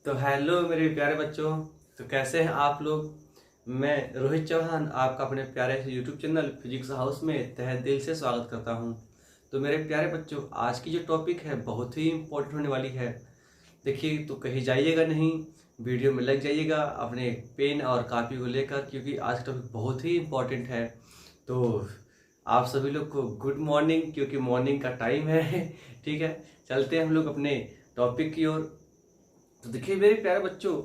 तो हेलो मेरे प्यारे बच्चों। तो कैसे हैं आप लोग। मैं रोहित चौहान आपका अपने प्यारे से यूट्यूब चैनल फिजिक्स हाउस में तहे दिल से स्वागत करता हूं। तो मेरे प्यारे बच्चों, आज की जो टॉपिक है बहुत ही इम्पोर्टेंट होने वाली है। देखिए, तो कहीं जाइएगा नहीं, वीडियो में लग जाइएगा अपने पेन और कापी को लेकर, क्योंकि आज का टॉपिक बहुत ही इम्पोर्टेंट है। तो आप सभी लोग को गुड मॉर्निंग, क्योंकि मॉर्निंग का टाइम है। ठीक है, चलते हैं हम लोग अपने टॉपिक की ओर। तो देखिए मेरे प्यारे बच्चों,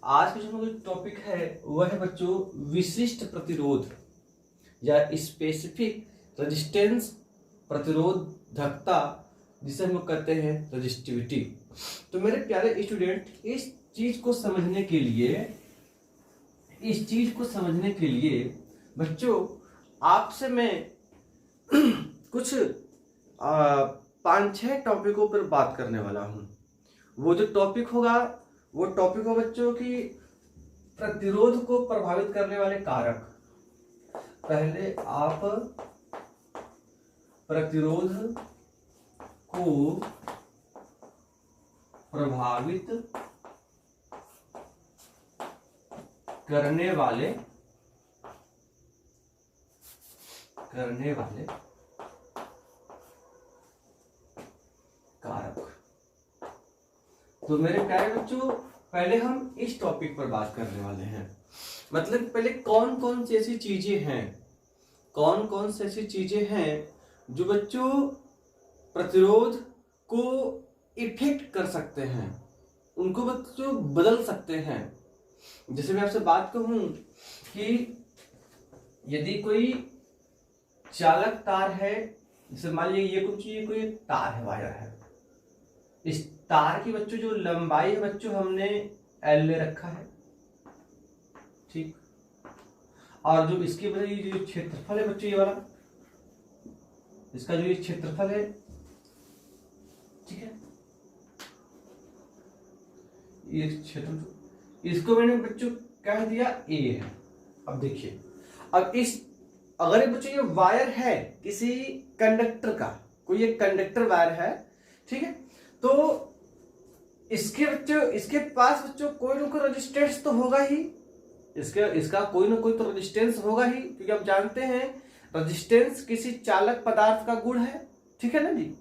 आज का जो टॉपिक है वह है बच्चों विशिष्ट प्रतिरोध या स्पेसिफिक रेजिस्टेंस, प्रतिरोधकता, जिसे हम लोग कहते हैं रेजिस्टिविटी। तो मेरे प्यारे स्टूडेंट, इस चीज को समझने के लिए बच्चों आपसे मैं कुछ 5-6 टॉपिकों पर बात करने वाला हूं। वो जो टॉपिक होगा वो टॉपिक हो बच्चों की प्रतिरोध को प्रभावित करने वाले कारक। पहले आप प्रतिरोध को प्रभावित करने वाले कारक। तो मेरे प्यारे बच्चों, पहले हम इस टॉपिक पर बात करने वाले हैं। मतलब पहले कौन कौन सी ऐसी चीजें हैं जो बच्चों प्रतिरोध को इफेक्ट कर सकते हैं, उनको बच्चों बदल सकते हैं। जैसे मैं आपसे बात कहूं कि यदि कोई चालक तार है, जैसे मान लीजिए ये कोई तार है, वायर है। इस तार की बच्चों जो लंबाई है बच्चों हमने L ले रखा है, ठीक। और जो इसकी वजह ये जो क्षेत्रफल है बच्चों, ये वाला इसका जो ये क्षेत्रफल है, ठीक है, ये क्षेत्रफल इसको मैंने बच्चों कह दिया A है। अब देखिए, अब अगर बच्चों ये वायर है किसी कंडक्टर का, कोई एक कंडक्टर वायर है, ठीक है, तो इसके पास बच्चों कोई ना कोई रेजिस्टेंस तो होगा ही। इसका कोई ना कोई तो रेजिस्टेंस होगा ही, क्योंकि हम जानते हैं रेजिस्टेंस किसी चालक पदार्थ का गुण है, ठीक है ना जी,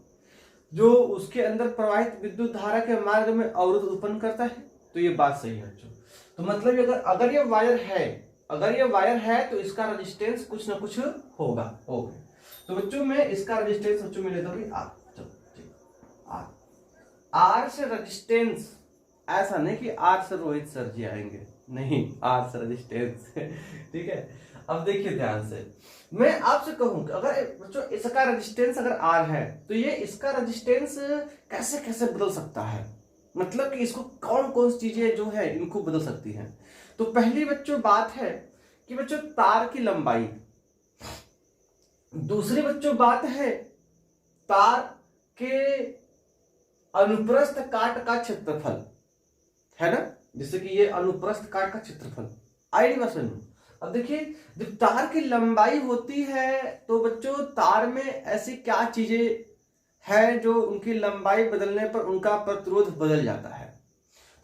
जो उसके अंदर प्रवाहित विद्युत धारा के मार्ग में अवरोध उत्पन्न करता है। तो ये बात सही है बच्चों। तो मतलब अगर ये वायर है तो इसका रेजिस्टेंस कुछ ना कुछ होगा। तो बच्चों मैं इसका रेजिस्टेंस बच्चों में लेता हूँ आर से रेजिस्टेंस। ऐसा नहीं कि आर से रोहित सर जी आएंगे, नहीं, आर से रेजिस्टेंस। ठीक है। अब देखिए ध्यान से, मैं आपसे कहूं कि अगर बच्चों इसका रेजिस्टेंस अगर आर है तो ये इसका रेजिस्टेंस कैसे कैसे बदल सकता है, मतलब कि इसको कौन कौन सी चीजें जो है इनको बदल सकती हैं। तो पहली बच्चों बात है कि बच्चों तार की लंबाई। दूसरी बच्चों बात है तार के अनुप्रस्थ काट का क्षेत्रफल, है ना, जैसे कि ये अनुप्रस्थ काट का क्षेत्रफल। आईडी बात समझ। अब देखिए, जब तार की लंबाई होती है तो बच्चों तार में ऐसी क्या चीजें हैं जो उनकी लंबाई बदलने पर उनका प्रतिरोध बदल जाता है।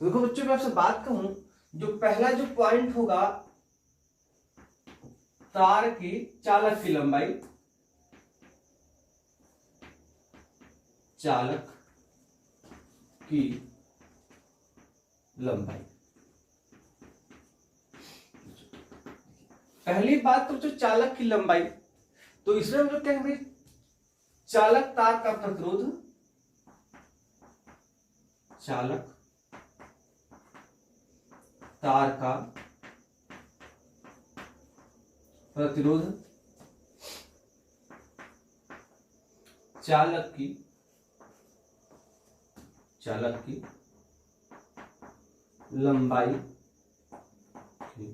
तो देखो बच्चों, मैं आपसे बात कहूं, जो पहला जो पॉइंट होगा तार की चालक की लंबाई, चालक की लंबाई। पहली बात तो जो चालक की लंबाई, तो इसमें हम लोग क्या है, चालक तार का प्रतिरोध, चालक तार का प्रतिरोध, चालक की लंबाई की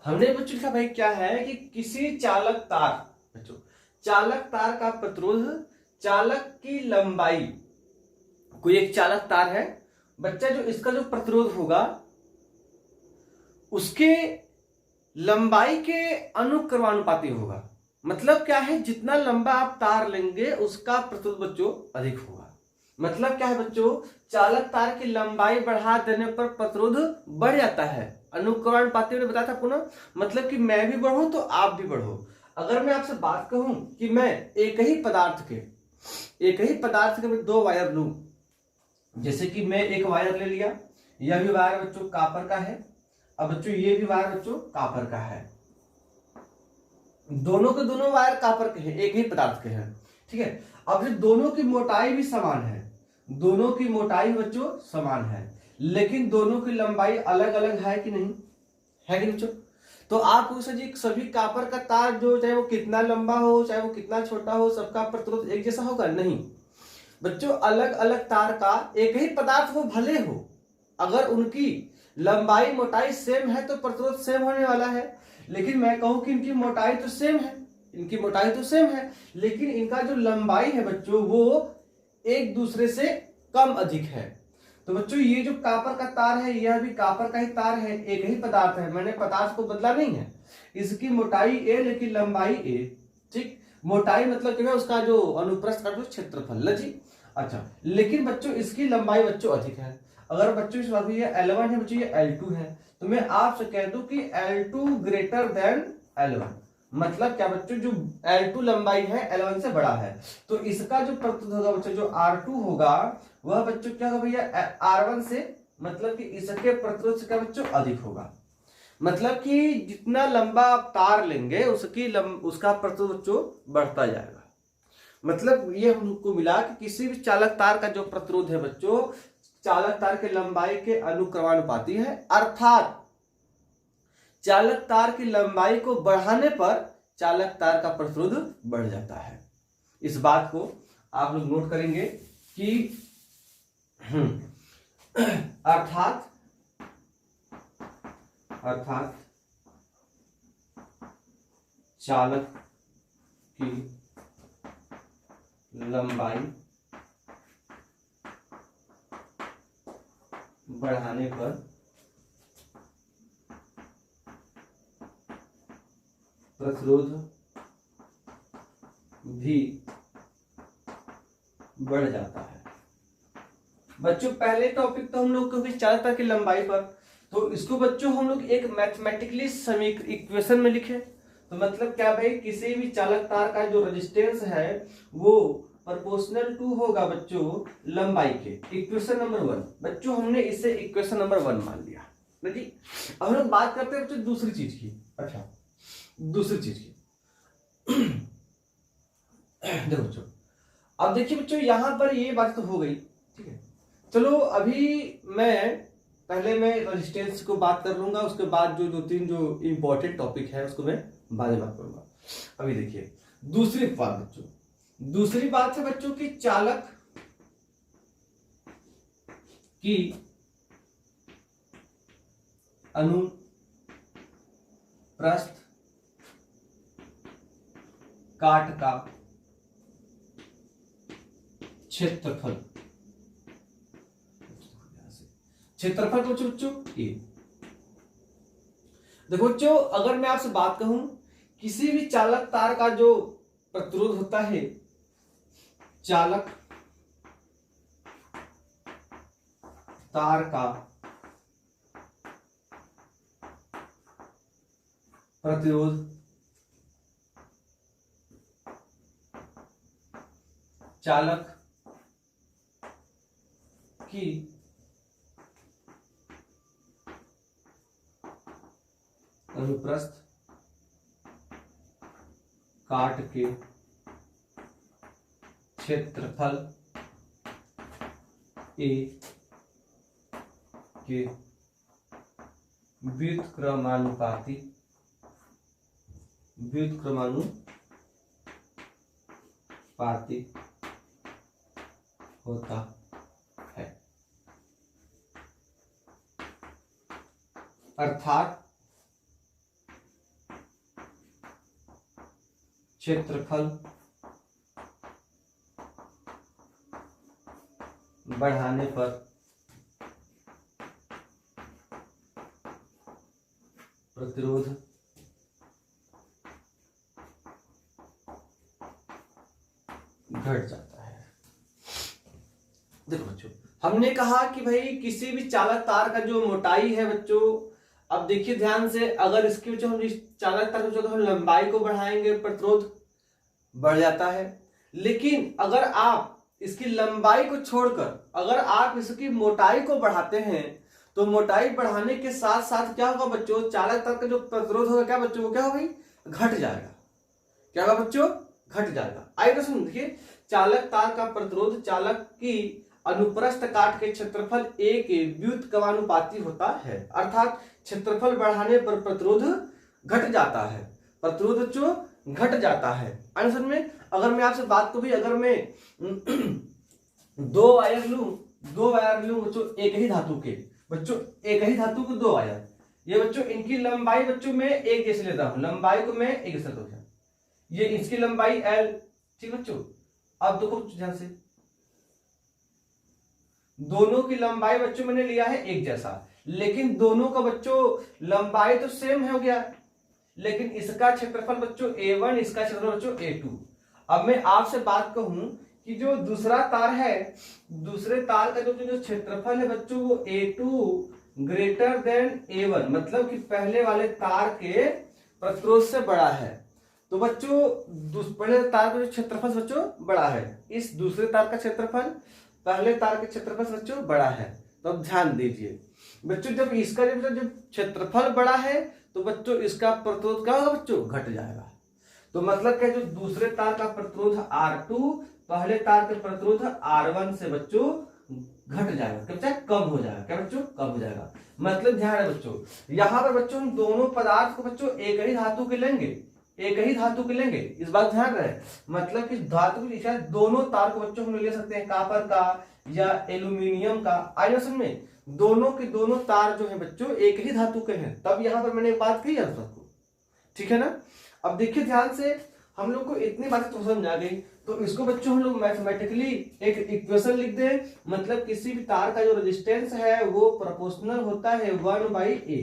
हमने बच्चों लिखा भाई क्या है कि किसी चालक तार, बच्चों चालक तार का प्रतिरोध, चालक की लंबाई। कोई एक चालक तार है बच्चा, जो इसका जो प्रतिरोध होगा उसके लंबाई के अनुक्रमानुपाती होगा। मतलब क्या है, जितना लंबा आप तार लेंगे उसका प्रतिरोध बच्चों अधिक होगा। मतलब क्या है बच्चों, चालक तार की लंबाई बढ़ा देने पर प्रतिरोध बढ़ जाता है। अनुक्रमानुपाती ने बताया था आपको ना, मतलब कि मैं भी बढ़ूं तो आप भी बढ़ो। अगर मैं आपसे बात कहूं कि मैं एक ही पदार्थ के मैं 2 वायर लूं, जैसे कि मैं एक वायर ले लिया, यह भी वायर बच्चों कापर का है, अब बच्चों ये भी वायर बच्चों कापर का है, दोनों के दोनों वायर कापर के हैं, एक ही पदार्थ के हैं, ठीक है। अब दोनों की मोटाई भी समान है, दोनों की मोटाई बच्चों समान है, लेकिन दोनों की लंबाई अलग अलग है कि नहीं, है कि नहीं बच्चों। तो आप पूछ जी सभी कापर का तार जो चाहे वो कितना लंबा हो चाहे वो कितना छोटा हो, सबका प्रतिरोध एक जैसा होगा? नहीं बच्चों, अलग अलग तार का एक ही पदार्थ वो भले हो, अगर उनकी लंबाई मोटाई सेम है तो प्रतिरोध सेम होने वाला है। लेकिन मैं कहूं कि इनकी मोटाई तो सेम है, इनकी मोटाई तो सेम है, लेकिन इनका जो लंबाई है बच्चों वो एक दूसरे से कम अधिक है। तो बच्चों ये जो कापर का तार है यह भी कापर का ही तार है, एक ही पदार्थ है, मैंने पदार्थ को बदला नहीं है। इसकी मोटाई ए लेकिन लंबाई ए, ठीक। मोटाई मतलब क्या है, उसका जो अनुप्रस्थ का जो क्षेत्रफल ल जी। अच्छा, लेकिन बच्चों इसकी लंबाई बच्चों अधिक है। अगर बच्चों इस बात में ये L1 है बच्चों, ये L2 है, तो मैं आपसे कह दूं कि L2 ग्रेटर देन L1। मतलब क्या बच्चों, जो L2 लंबाई है L1 से बड़ा है, तो इसका जो प्रतिरोध होगा बच्चों, जो R2 होगा वह बच्चों क्या होगा भैया, R1 से, मतलब कि इसके प्रतिरोध से क्या बच्चों अधिक होगा। मतलब कि जितना लंबा आप तार लेंगे उसका प्रतिरोध बच्चों बढ़ता जाएगा। मतलब ये हमको मिला कि किसी भी चालक तार का जो प्रतिरोध है बच्चों, चालक तार के लंबाई के अनुक्रमानुपाती है, अर्थात चालक तार की लंबाई को बढ़ाने पर चालक तार का प्रतिरोध बढ़ जाता है। इस बात को आप लोग नोट करेंगे कि अर्थात चालक की लंबाई बढ़ाने पर प्रतिरोध भी बढ़ जाता है। बच्चों पहले टॉपिक तो हम लोग क्योंकि चालकता की लंबाई पर, तो इसको बच्चों हम लोग एक मैथमेटिकली इक्वेशन में लिखे। तो मतलब क्या भाई, किसी भी चालक तार का जो रेजिस्टेंस है वो प्रोपोर्शनल टू होगा बच्चों लंबाई के। इक्वेशन नंबर 1 बच्चों हमने इसे इक्वेशन नंबर 1 मान लिया ना जी। अब हम लोग बात करते हैं बच्चों दूसरी चीज की। अच्छा, दूसरी चीज की देखो बच्चों, अब देखिए बच्चों यहां पर ये बात तो हो गई, ठीक है। चलो अभी पहले मैं रेजिस्टेंस को बात कर लूंगा, उसके बाद जो 2-3 जो इंपॉर्टेंट टॉपिक है उसको मैं बाद में बात करूंगा। अभी देखिए दूसरी बात बच्चों, दूसरी बात है बच्चों कि चालक की अनुप्रस्थ काट का क्षेत्रफल बच्चों ये देखो बच्चों, अगर मैं आपसे बात कहूं किसी भी चालक तार का जो प्रतिरोध होता है, चालक तार का प्रतिरोध चालक की अनुप्रस्थ काट के क्षेत्रफल ए के व्युत्क्रमानुपाती होता है। अर्थात क्षेत्रफल बढ़ाने पर प्रतिरोध घट जाता है। देखो बच्चों, हमने कहा कि भाई किसी भी चालक तार का जो मोटाई है बच्चों, अब देखिए ध्यान से, अगर इसके बच्चों हम चालक तार जो हम लंबाई को बढ़ाएंगे प्रतिरोध बढ़ जाता है। लेकिन अगर आप इसकी लंबाई को छोड़कर अगर आप इसकी मोटाई को बढ़ाते हैं तो मोटाई बढ़ाने के साथ साथ क्या होगा बच्चों, चालक तार का जो प्रतिरोध होगा क्या बच्चों, वो क्या होगा, घट जाएगा। क्या होगा बच्चों, घट जाएगा। आइए दोस्तों देखिए, चालक तार का प्रतिरोध चालक की अनुप्रस्थ काट के क्षेत्रफल A के व्युत्क्रमानुपाती होता है, अर्थात क्षेत्रफल बढ़ाने पर प्रतिरोध घट जाता है। प्रतिरोध बच्चों घट जाता है। आंसर में अगर मैं आपसे बात करूं, अगर मैं दो वायर लूं बच्चों एक ही धातु के, बच्चों एक ही धातु के दो वायर, ये बच्चों इनकी लंबाई बच्चों मैं एक जैसे लेता हूं, लंबाई को मैं एक जैसा लेता हूं, ये इसकी लंबाई L, ठीक बच्चों। अब देखो ध्यान से, दोनों की लंबाई बच्चों मैंने लिया है एक जैसा, लेकिन दोनों का बच्चों लंबाई तो सेम हो गया, लेकिन इसका क्षेत्रफल बच्चों A1, इसका क्षेत्रफल बच्चों A2। अब मैं आपसे बात कहूं कि जो दूसरा तार है, दूसरे तार का जो क्षेत्रफल है बच्चों वो A2 ग्रेटर देन A1, मतलब कि पहले वाले तार के प्रतिरोध से बड़ा है। तो बच्चों पहले तार का जो क्षेत्रफल बच्चों बड़ा है, इस दूसरे तार का क्षेत्रफल पहले तार के क्षेत्रफल से बच्चों बड़ा है। तो अब ध्यान दीजिए बच्चों, जब इसका जब क्षेत्रफल बड़ा है तो बच्चों इसका प्रतिरोध क्या होगा बच्चों, घट जाएगा। तो मतलब क्या, जो दूसरे तार का प्रतिरोध R2 पहले तार के प्रतिरोध R1 से बच्चों घट जाएगा, क्या कम हो जाएगा, क्या बच्चों कम हो जाएगा। मतलब ध्यान है बच्चों, यहाँ पर बच्चों हम दोनों पदार्थ को बच्चों एक ही धातु के लेंगे, एक ही धातु के लेंगे, इस बात ध्यान रहे। मतलब कि धातु की दिशा दोनों तार को बच्चों हम ले सकते हैं, कापर का या एल्यूमिनियम का। आइए समझ में, दोनों के दोनों तार जो है बच्चों एक ही धातु के हैं, तब यहां पर मैंने एक बात कही है सबको, ठीक है ना। अब देखिए ध्यान से, हम लोग को इतनी बातें तो समझ आ गई, तो इसको बच्चों हम लोग मैथमेटिकली एक इक्वेशन लिख दें। मतलब किसी भी तार का जो रेजिस्टेंस है वो प्रोपोर्शनल होता है 1/A,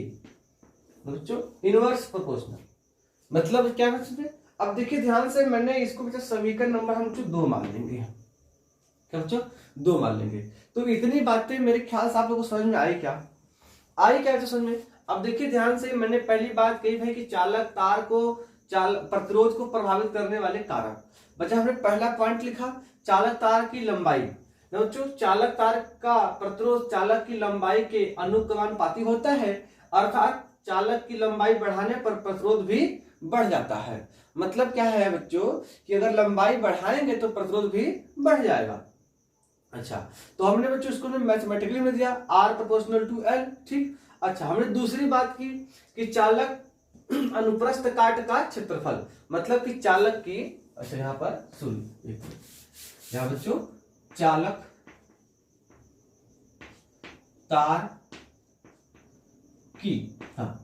बच्चों इनवर्स प्रोपोर्शनल। मतलब क्या बच्चों, अब देखिए ध्यान से, मैंने इसको बच्चों समीकरण नंबर हम 2 मान लेंगे, क्या बच्चों 2 मान लेंगे। तो इतनी बातें मेरे ख्याल से आप लोगों को समझ में आई क्या, आई क्या समझ में। अब देखिए ध्यान से, मैंने पहली बात कही भाई कि चालक तार को प्रतिरोध को प्रभावित करने वाले कारक। बच्चा हमने पहला पॉइंट लिखा, चालक तार की लंबाई। बच्चों चालक तार का प्रतिरोध चालक की लंबाई के अनुक्रमानुपाती होता है, अर्थात चालक की लंबाई बढ़ाने पर प्रतिरोध भी बढ़ जाता है। मतलब क्या है बच्चों कि अगर लंबाई बढ़ाएंगे तो प्रतिरोध भी बढ़ जाएगा। अच्छा, तो हमने बच्चों इसको मैथमेटिकली में दिया R प्रोपोर्शनल टू L, ठीक। अच्छा, हमने दूसरी बात की कि चालक अनुप्रस्थ काट का क्षेत्रफल, मतलब कि चालक की, अच्छा यहां पर सुन, यहां बच्चों चालक तार की, हाँ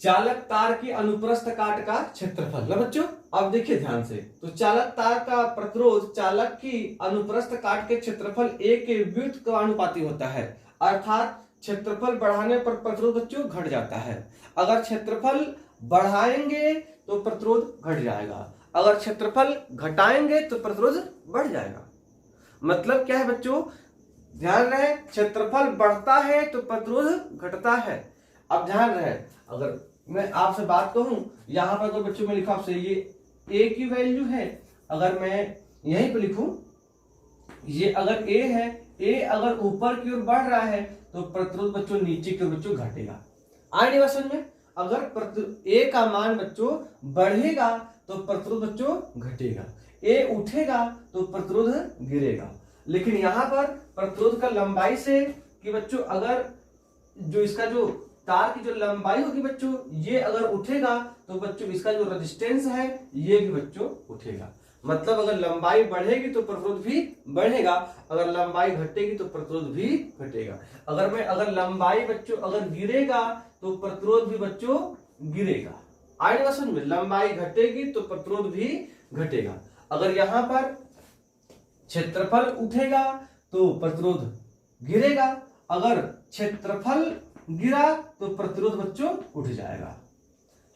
चालक तार की अनुप्रस्थ काट का क्षेत्रफल ना बच्चों। अब देखिए ध्यान से, तो चालक तार का प्रतिरोध चालक की अनुप्रस्थ काट के क्षेत्रफल A के व्युत्क्रमानुपाती होता है, अर्थात क्षेत्रफल बढ़ाने पर प्रतिरोध बच्चों घट जाता है। अगर क्षेत्रफल बढ़ाएंगे तो प्रतिरोध घट जाएगा, अगर क्षेत्रफल घटाएंगे तो प्रतिरोध बढ़ जाएगा। मतलब क्या है बच्चों, ध्यान रहे, क्षेत्रफल बढ़ता है तो प्रतिरोध घटता है। अब ध्यान रहे, अगर मैं आपसे बात कहूं, यहां पर अगर बच्चों में लिखा आपसे ये A की वैल्यू है, अगर मैं यहीं पर लिखूं, ये अगर A है, A अगर ऊपर की ओर बढ़ रहा है तो प्रतिरोध बच्चों नीचे की ओर बच्चों घटेगा। आगे बात समझ में, अगर A का मान बच्चों बढ़ेगा तो प्रतिरोध बच्चों घटेगा, A उठेगा तो प्रतिरोध गिरेगा। लेकिन यहां पर प्रतिरोध का लंबाई से कि बच्चों अगर जो इसका जो तार की जो लंबाई होगी बच्चों, ये अगर उठेगा तो बच्चों इसका जो रेजिस्टेंस है ये भी बच्चों उठेगा। मतलब अगर लंबाई बढ़ेगी तो प्रतिरोध भी बढ़ेगा, अगर लंबाई घटेगी तो प्रतिरोध भी घटेगा। अगर लंबाई बच्चों अगर गिरेगा तो प्रतिरोध भी बच्चों गिरेगा। आगे बात समझ में, लंबाई घटेगी तो प्रतिरोध भी घटेगा। अगर यहां पर क्षेत्रफल उठेगा तो प्रतिरोध गिरेगा, अगर क्षेत्रफल गिरा तो प्रतिरोध बच्चों उठ जाएगा,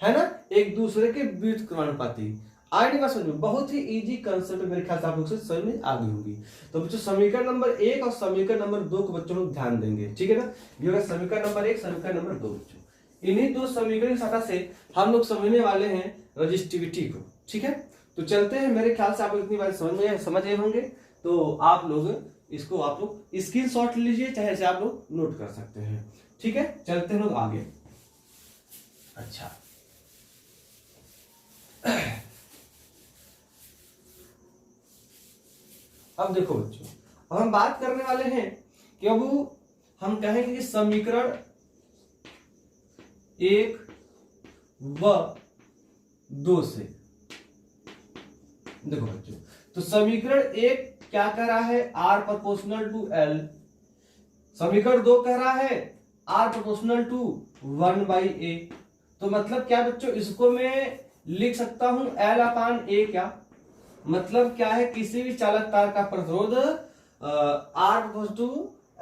है ना, एक दूसरे के व्युत्क्रमानुपाती। आईडी बात समझ में, बहुत ही इजी कंसेप्ट मेरे ख्याल से आप लोग से समझ में आ गई होगी। तो बच्चों समीकरण नंबर 1 और समीकरण नंबर 2 को बच्चों लोग ध्यान देंगे, ठीक है ना। ये होगा समीकरण नंबर 1, समीकरण नंबर 2 बच्चों। इन्हीं दो समीकरण की सहायता से हम लोग समझने वाले हैं रजिस्टिविटी को, ठीक है। तो चलते हैं, मेरे ख्याल से आप लोग इतनी बात समझ गए होंगे। तो आप लोग इसको आप लोग स्क्रीनशॉट लीजिए, चाहे इसे आप लोग नोट कर सकते हैं, ठीक है। चलते हैं लोग आगे। अच्छा अब देखो बच्चों, अब हम बात करने वाले हैं कि अब हम कहेंगे कि समीकरण 1 व 2 से। देखो बच्चों, तो समीकरण 1 क्या कह रहा है, R प्रोपोर्शनल टू L। समीकरण 2 कह रहा है R प्रोपोर्शनल टू 1/a। तो मतलब क्या बच्चों, इसको मैं लिख सकता हूं L अपान A। क्या मतलब क्या है, किसी भी चालक तार का प्रतिरोध R to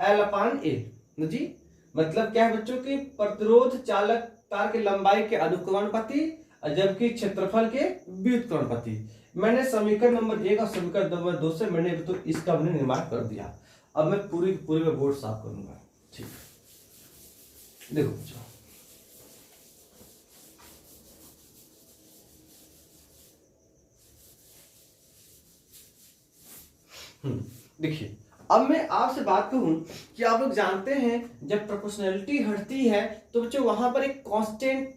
L upon A जी। मतलब क्या है बच्चों की, प्रतिरोध चालक तार की लंबाई के अनुक्रमानुपाती जबकि क्षेत्रफल के व्युत्क्रमानुपाती। मैंने समीकरण नंबर 1 और समीकरण नंबर 2 से मैंने तो इसका मैंने निर्माण कर दिया। अब मैं पूरी में बोर्ड साफ करूंगा, ठीक। देखो बच्चों, देखिए, अब मैं आपसे बात कहूं कि आप लोग जानते हैं जब प्रोपोर्शनैलिटी हटती है तो बच्चों वहां पर एक कांस्टेंट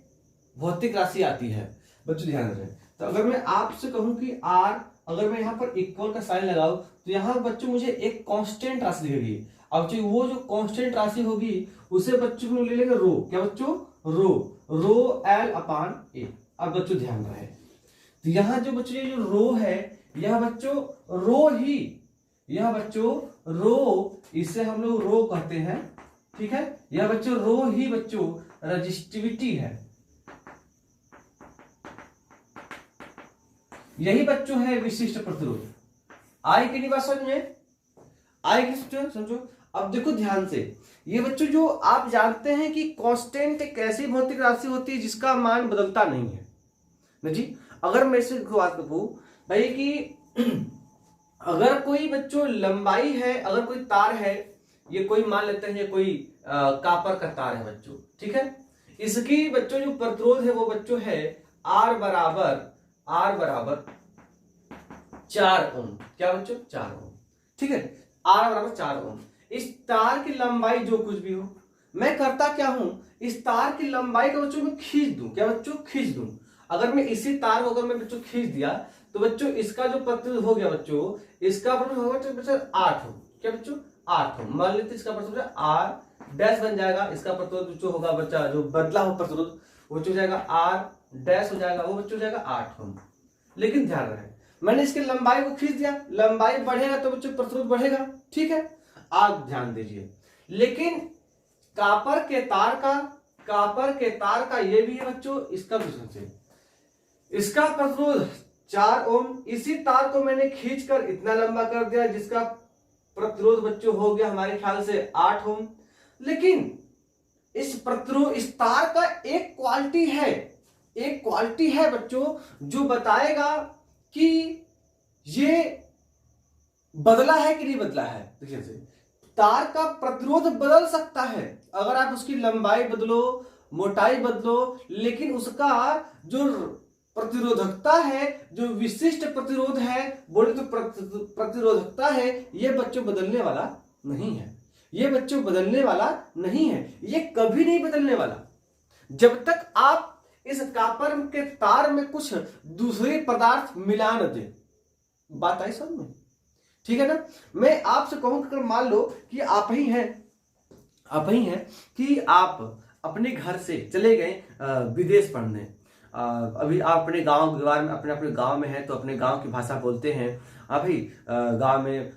भौतिक राशि आती है। बच्चों ध्यान रखें, तो अगर मैं आपसे कहूं कि R, अगर मैं यहाँ पर इक्वल का साइन लगाऊं तो यहाँ बच्चों मुझे एक कांस्टेंट राशि दिखेगी। अब बच्चों वो जो कांस्टेंट राशि होगी उसे बच्चों को ले लेंगे रो। क्या बच्चों, रो L अपान A। अब बच्चों ध्यान रहे, तो यहाँ जो बच्चों ये जो रो है, यह बच्चों रो ही, यह बच्चों रो, इसे हम लोग रो कहते हैं, ठीक है। यह बच्चों रो ही बच्चों रजिस्टिविटी है। यही बच्चों है विशिष्ट प्रतिरोध। आई की नहीं बात समझ में, आई की समझो। अब देखो ध्यान से, ये बच्चों जो आप जानते हैं कि कांस्टेंट एक ऐसी भौतिक राशि होती है जिसका मान बदलता नहीं है ना जी। अगर मैं से बात करूं भाई कि अगर कोई बच्चों लंबाई है, अगर कोई तार है, ये कोई मान लेते हैं ये कोई कापर का तार है बच्चों, ठीक है। इसकी बच्चों जो प्रतिरोध है वो बच्चों है R बराबर 4 ओम। क्या बच्चों, 4 ओम, ठीक है। R बराबर 4 ओम। इस तार की लंबाई जो कुछ भी हो, मैं करता क्या हूं, इस तार की लंबाई को बच्चों मैं खींच दूं। क्या बच्चों, खींच दूं। अगर मैं इसी तार को अगर मैं बच्चों खींच दिया तो बच्चों इसका जो प्रतिरोध हो गया बच्चों, इसका प्रतिरोध होगा तो बच्चों 8 ओम। क्या बच्चों, 8 ओम। मान लेते इसका प्रतिरोध R डैश बन जाएगा। इसका प्रतिरोध बच्चों होगा बच्चा जो बदला हो प्रतिरोध वो हो जाएगा R डैश हो जाएगा, वो बच्चों हो जाएगा 8 ओम। लेकिन ध्यान रहे, मैंने इसकी लंबाई को खींच दिया, लंबाई बढ़ेगा तो बच्चों प्रतिरोध बढ़ेगा, ठीक है। आप ध्यान दीजिए, लेकिन कापर के तार का ये भी है बच्चों, इसका भी सोचिए, इसका प्रतिरोध 4 ओम। इसी तार को मैंने खींचकर इतना लंबा कर दिया जिसका प्रतिरोध बच्चों हो गया हमारे ख्याल से 8 ओम। लेकिन इस प्रतिरोध, इस तार का एक क्वालिटी है बच्चों जो बताएगा कि ये बदला है कि नहीं बदला है। देखिए, तार का प्रतिरोध बदल सकता है अगर आप उसकी लंबाई बदलो, मोटाई बदलो, लेकिन उसका जो प्रतिरोधकता है, जो विशिष्ट प्रतिरोध है, बोले तो प्रतिरोधकता है, ये बच्चों बदलने वाला नहीं है। ये बच्चों बदलने वाला नहीं है, ये कभी नहीं बदलने वाला जब तक आप इस कापर के तार में कुछ दूसरे पदार्थ मिला न दे। बात आई समझ में, ठीक है ना। मैं आपसे कहूं कि मान लो कि आप ही हैं कि आप अपने घर से चले गए विदेश पढ़ने। अभी आप अपने गांव में, अपने गांव में हैं तो अपने गांव की भाषा बोलते हैं। अभी गांव में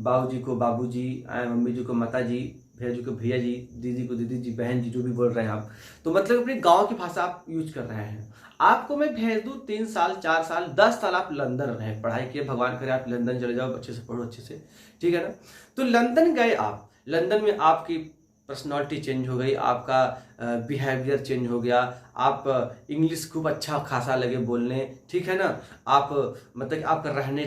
बाबूजी को बाबूजी, मम्मी जी को माताजी, भैया जी को भैया जी, दीदी को दीदी जी, बहन जी, जो भी बोल रहे हैं आप, तो मतलब अपने गांव की भाषा आप यूज कर रहे हैं। आपको मैं भेज दूं 3 साल 4 साल 10 साल आप लंदन रहे, पढ़ाई किए, भगवान करे आप लंदन चले जाओ, अच्छे से पढ़ो, अच्छे से, ठीक है ना। तो लंदन गए आप, लंदन में आपकी पर्सनालिटी चेंज हो गई, आपका बिहेवियर चेंज हो गया, आप इंग्लिश खूब अच्छा खासा लगे बोलने, ठीक है ना, आप मतलब कि आपका रहने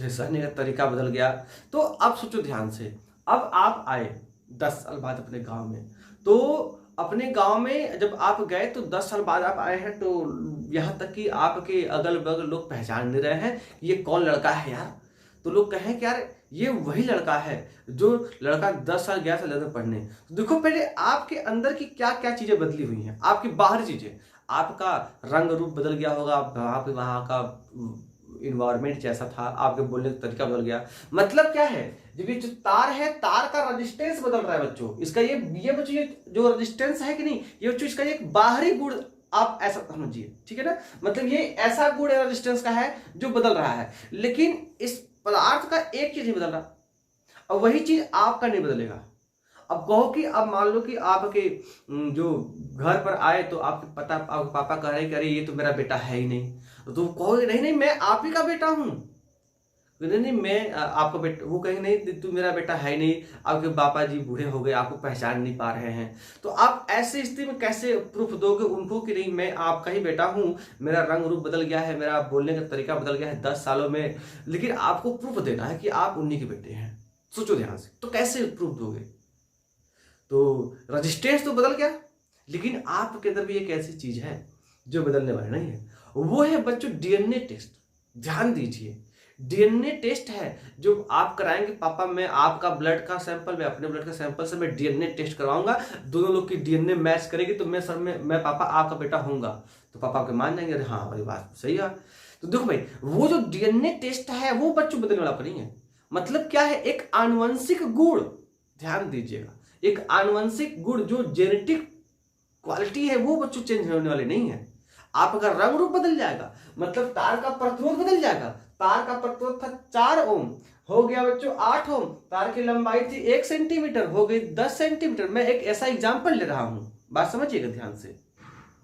सहने का तरीका बदल गया। तो अब सोचो ध्यान से, अब आप आए 10 साल बाद अपने गांव में, तो अपने गांव में जब आप गए तो 10 साल बाद आप आए हैं, तो यहाँ तक कि आपके अगल बगल लोग पहचान नहीं रहे हैं ये कौन लड़का है यार। तो लोग कहें कि यार ये वही लड़का है जो लड़का 10 साल गया था लंदन पढ़ने। तो देखो पहले आपके अंदर की क्या क्या चीजें बदली हुई हैं, आपकी बाहरी चीजें, आपका रंग रूप बदल गया होगा, आप वहाँ का इन्वायरमेंट जैसा था, आपके बोलने का तरीका बदल गया। मतलब क्या है, जब ये जो तार है, तार का रेजिस्टेंस बदल रहा है बच्चों, इसका ये बच्चों ये जो रेजिस्टेंस है कि नहीं, ये बच्चों इसका एक बाहरी गुण आप ऐसा समझिए, ठीक है ना। मतलब ये ऐसा गुण रेजिस्टेंस का है जो बदल रहा है, लेकिन इस पदार्थ का एक चीज नहीं बदल रहा, और वही चीज आपका नहीं बदलेगा। अब कहो कि अब मान लो कि आपके जो घर पर आए तो आपके पापा कह रहे कि अरे ये तो मेरा बेटा है ही नहीं, तो कहोगे नहीं नहीं मैं आप ही का बेटा हूं, नहीं नहीं मैं आपका बेटा, वो कहेंगे नहीं तू मेरा बेटा है ही नहीं, आपके पापा जी बूढ़े हो गए, आपको पहचान नहीं पा रहे हैं। तो आप ऐसे स्थिति में कैसे प्रूफ दोगे उनको कि नहीं मैं आपका ही बेटा हूं, मेरा रंग रूप बदल गया है, मेरा बोलने का तरीका बदल गया है 10 सालों में, लेकिन आपको प्रूफ देना है कि आप उन्हीं के बेटे हैं। सोचो ध्यान से, तो कैसे प्रूफ दोगे। तो रजिस्टेंस तो बदल गया, लेकिन आपके अंदर भी एक ऐसी चीज है जो बदलने वाली नहीं है, वो है बच्चों डीएनए टेस्ट। ध्यान दीजिए, डीएनए टेस्ट है जो आप कराएंगे। पापा मैं आपका ब्लड का सैंपल, मैं अपने ब्लड का सैंपल से मैं डीएनए टेस्ट करवाऊंगा, दोनों लोग की डीएनए मैच करेगी तो मैं सर में मैं पापा आपका बेटा होऊंगा। तो पापा आपके मान जाएंगे अरे हाँ हमारी बात सही है। तो देखो भाई, वो जो डीएनए टेस्ट है वो बच्चों बदलने वाला नहीं है। मतलब क्या है, एक आनुवंशिक गुण, ध्यान दीजिएगा, एक आनुवंशिक गुण जो जेनेटिक क्वालिटी है वो बच्चों चेंज होने वाले नहीं है। आपका रंग रूप बदल जाएगा, मतलब तार का प्रतिरोध बदल जाएगा। तार का प्रतिरोध था 4 ओम, हो गया बच्चों 8 ओम। तार की लंबाई थी 1 सेंटीमीटर, हो गई 10 सेंटीमीटर। मैं एक ऐसा एग्जाम्पल ले रहा हूं, बात समझिएगा ध्यान से,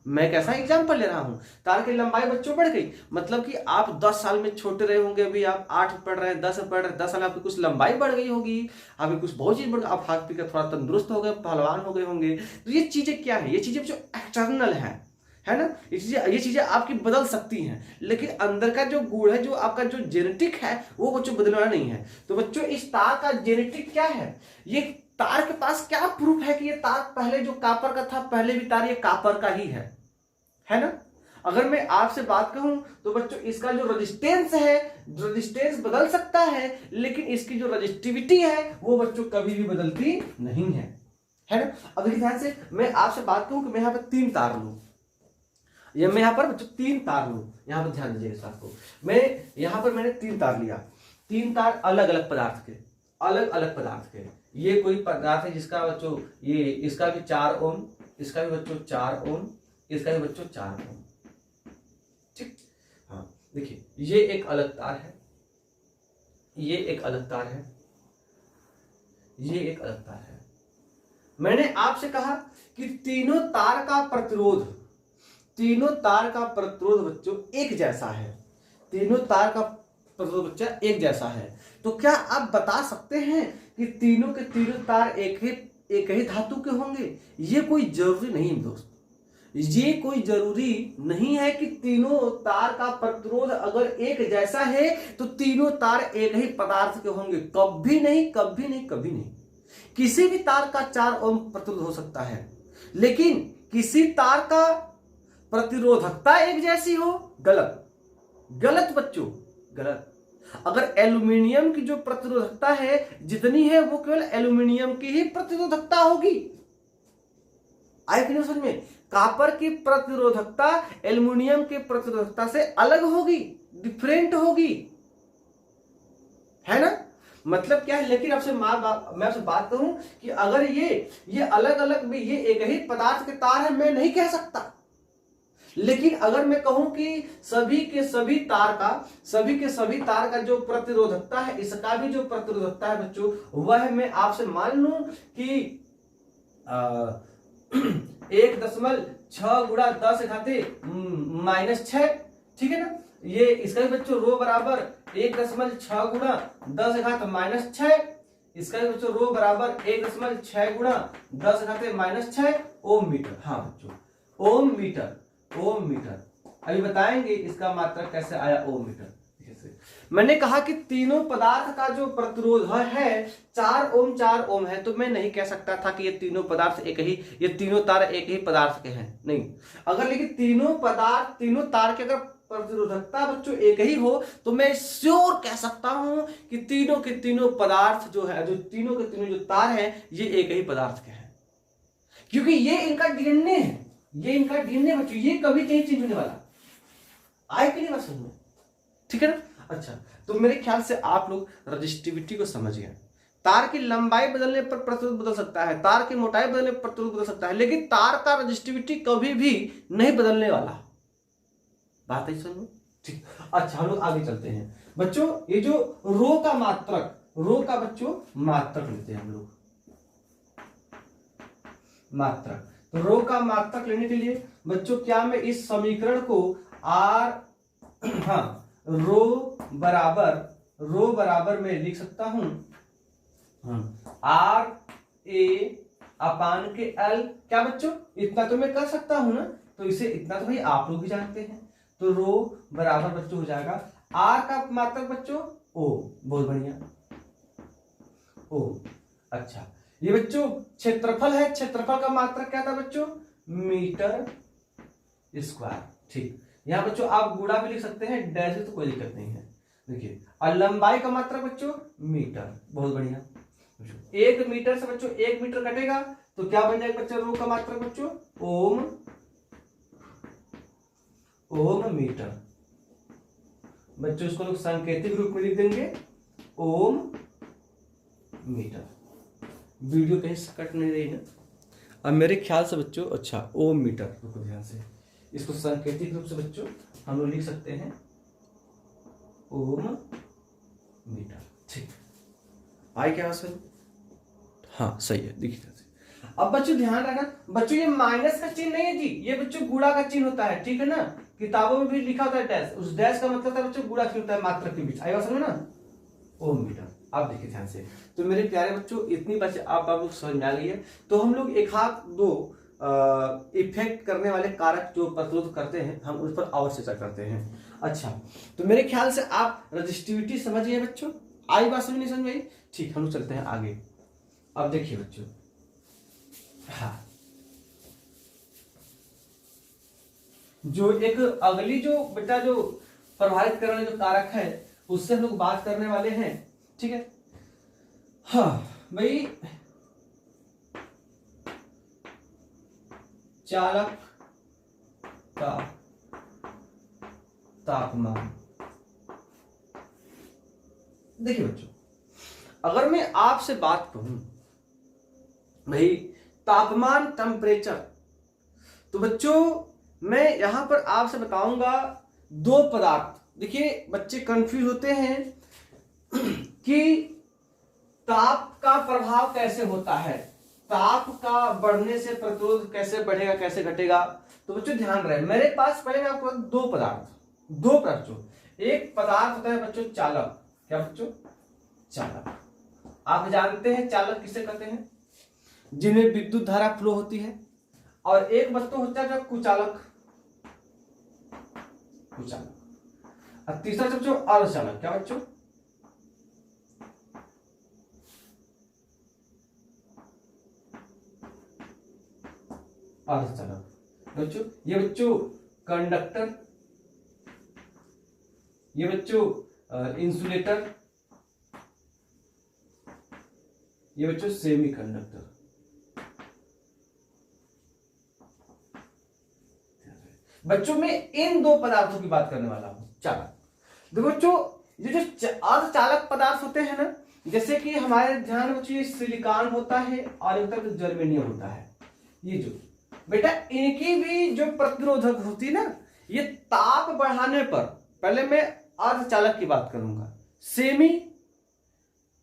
मैं कैसा एग्जाम्पल ले रहा हूं। तार की लंबाई बच्चों बढ़ गई, मतलब कि आप 10 साल में छोटे रहे होंगे, अभी आप 8 पढ़ रहे हैं, 10 पढ़ रहे हैं, 10 साल आपकी कुछ लंबाई बढ़ गई होगी, आपकी कुछ बहुत चीज बढ़ गई, आप हाथ पीकर थोड़ा तंदुरुस्त हो गए, पहलवान हो गए होंगे। तो ये चीजें क्या है, ये चीजें जो एक्सटर्नल है ना, ये चीजें आपकी बदल सकती हैं, लेकिन अंदर का जो गुण है, जो आपका जो जेनेटिक है वो बच्चों बदलने वाला नहीं है। तो बच्चों इस तार का जेनेटिक क्या है, ये तार के पास क्या प्रूफ है कि ये तार पहले जो कापर का था, पहले भी तार ये कापर का ही है ना। अगर मैं आपसे बात कहूं तो बच्चों इसका जो रेजिस्टेंस है, रेजिस्टेंस बदल सकता है, लेकिन इसकी जो रजिस्टिविटी है वो बच्चों कभी भी बदलती नहीं है ना। अब देखिए ध्यान से, मैं आपसे बात कहूं कि मैं यहाँ पर 3 तार लूं, या मैं यहाँ पर बच्चों 3 तार लूं, यहाँ पर ध्यान दीजिएगा इस बात को, मैं यहाँ पर मैंने 3 तार लिया, 3 तार अलग अलग पदार्थ के, अलग अलग पदार्थ के। ये कोई पदार्थ है जिसका बच्चों ये इसका भी 4 ओम, इसका भी बच्चों 4 ओम, इसका भी बच्चों 4 ओम, ठीक। हाँ देखिए, ये एक अलग तार है, ये एक अलग तार है, ये एक अलग तार है। मैंने आपसे कहा कि तीनों तार का प्रतिरोध, तीनों तार का प्रतिरोध बच्चों एक जैसा है, तीनों तार का प्रतिरोध बच्चा एक जैसा है। तो क्या आप बता सकते हैं कि तीनों के तीनों तार एक ही धातु के होंगे? ये कोई जरूरी नहीं दोस्त, ये कोई जरूरी नहीं है कि तीनों तार का प्रतिरोध अगर एक जैसा है तो तीनों तार एक ही पदार्थ के होंगे। कभी नहीं, कभी नहीं, कभी नहीं। किसी भी तार का 4 ओम प्रतिरोध हो सकता है, लेकिन किसी तार का प्रतिरोधकता एक जैसी हो, गलत, गलत बच्चों, गलत। अगर एल्यूमिनियम की जो प्रतिरोधकता है जितनी है वो केवल एल्यूमिनियम की ही प्रतिरोधकता होगी। आए कि नहीं समझ में? कॉपर की प्रतिरोधकता एल्यूमिनियम की प्रतिरोधकता से अलग होगी, डिफरेंट होगी, है ना। मतलब क्या है, लेकिन मैं आपसे बात करूं कि अगर ये अलग अलग भी, ये एक ही पदार्थ के तार है, मैं नहीं कह सकता। लेकिन अगर मैं कहूं कि सभी के सभी तार का जो प्रतिरोधकता है, इसका भी जो प्रतिरोधकता है बच्चों, वह मैं आपसे मान लूं कि 1.6 गुणा 10⁻⁻⁶, ठीक है ना। ये इसका भी बच्चों रो बराबर 1.6 गुणा 10⁻⁻⁶, इसका बच्चों रो बराबर 1.6 गुणा 10⁻⁻6 ओम मीटर। हाँ बच्चों ओम मीटर। अभी बताएंगे इसका मात्रक कैसे आया ओम मीटर। मैंने कहा कि तीनों पदार्थ का जो प्रतिरोध है 4 ओम है, तो मैं नहीं कह सकता था कि ये तीनों पदार्थ ये तीनों तार एक ही पदार्थ के हैं, नहीं। अगर लेकिन तीनों तार के अगर प्रतिरोधकता बच्चों एक ही हो तो मैं श्योर कह सकता हूं कि तीनों के तीनों पदार्थ जो है, जो तीनों के तीनों जो तार हैं, ये एक ही पदार्थ के हैं, क्योंकि ये इनका डीएनए है, बच्चों, ये कभी कहीं चेंज होने वाला आए कि नहीं बात समझ में, ठीक है ना। अच्छा, तो मेरे ख्याल से आप लोग रजिस्टिविटी को समझ गए। तार की लंबाई बदलने पर प्रतिरोध बदल सकता है, तार की मोटाई बदलने पर प्रतिरोध बदल सकता है, लेकिन तार का रजिस्टिविटी कभी भी नहीं बदलने वाला। बात है समझ? ठीक। अच्छा, हम लोग आगे चलते हैं बच्चों। ये जो रो का बच्चों मात्रक लेते हैं हम लोग, मात्रक। तो रो का मात्रक लेने के लिए बच्चों क्या मैं इस समीकरण को रो बराबर में लिख सकता हूं R A अपान के L। क्या बच्चों, इतना तो मैं कर सकता हूं ना, तो इसे इतना तो भाई आप लोग भी जानते हैं। तो रो बराबर बच्चों हो जाएगा R का मात्रक बच्चों O। बहुत बढ़िया, O। अच्छा, ये बच्चों क्षेत्रफल है, क्षेत्रफल का मात्रक क्या था बच्चों, मीटर स्क्वायर। ठीक, यहां बच्चों आप गुणा भी लिख सकते हैं, डैश तो कोई दिक्कत नहीं है। देखिए, और लंबाई का मात्रक बच्चों मीटर। बहुत बढ़िया। 1 मीटर से बच्चों 1 मीटर कटेगा तो क्या बन जाएगा बच्चों रो का मात्रक बच्चों ओम मीटर। बच्चों इसको लोग सांकेतिक रूप में लिख देंगे ओम मीटर। वीडियो कहीं से कट नहीं रही ना। अब मेरे ख्याल से बच्चों, अच्छा ओम मीटर, रुको ध्यान से, इसको सांकेतिक रूप से बच्चों हम लोग लिख सकते हैं ओम मीटर। ठीक, आई क्या समझ? हाँ सही है, देखिए। अब बच्चों ध्यान रखना बच्चों, ये माइनस का चिन्ह नहीं है जी, ये बच्चों गुणा का चिन्ह होता है, ठीक है ना। किताबों में भी लिखा होता है डैश, उस डैश का मतलब है बच्चों गुणा चिन्ह होता है मात्रक के बीच। आएगा समझ ना, ओम मीटर। आप देखिए ध्यान से। तो मेरे प्यारे बच्चों, इतनी बातें आप लोग समझ में आ गई है। तो हम लोग एक हाथ दो इफेक्ट करने वाले कारक जो प्रतिरोध करते हैं, हम उस पर और चर्चा करते हैं। अच्छा, तो मेरे ख्याल से आप रजिस्टिविटी समझ गए बच्चों, आई बात समझ नहीं समझ आई? ठीक, हम लोग चलते हैं आगे। अब देखिए बच्चों, हाँ, जो एक अगली जो बेटा जो प्रभावित करने जो कारक है, उससे हम लोग बात करने वाले हैं, ठीक है। हाँ भाई, चालक का तापमान। देखिए बच्चों, अगर मैं आपसे बात करूं भाई तापमान, टेम्परेचर, तो बच्चों मैं यहां पर आपसे बताऊंगा दो पदार्थ। देखिए बच्चे कंफ्यूज होते हैं कि ताप का प्रभाव कैसे होता है, ताप का बढ़ने से प्रतिरोध कैसे बढ़ेगा, कैसे घटेगा। तो बच्चों ध्यान रहे, मेरे पास पहले मैं आपको दो पदार्थ, एक पदार्थ होता है बच्चों चालक। क्या बच्चों, चालक। आप जानते हैं चालक किसे कहते हैं, जिनमें विद्युत धारा फ्लो होती है। और एक वस्तु होता है जो कुचालक, और तीसरा बच्चों अर्धचालक। क्या बच्चों, अर्धचालक। बच्चों ये बच्चों कंडक्टर, ये बच्चों इंसुलेटर, ये बच्चों सेमी कंडक्टर। बच्चों में इन दो पदार्थों की बात करने वाला हूं, चालक। देखो बच्चों, ये जो अर्धचालक पदार्थ होते हैं ना, जैसे कि हमारे ध्यान में बच्चों सिलिकॉन होता है और एक जर्मेनियम होता है। ये जो बेटा इनकी भी जो प्रतिरोधक होती है ना, ये ताप बढ़ाने पर, पहले मैं अर्धचालक की बात करूंगा, सेमी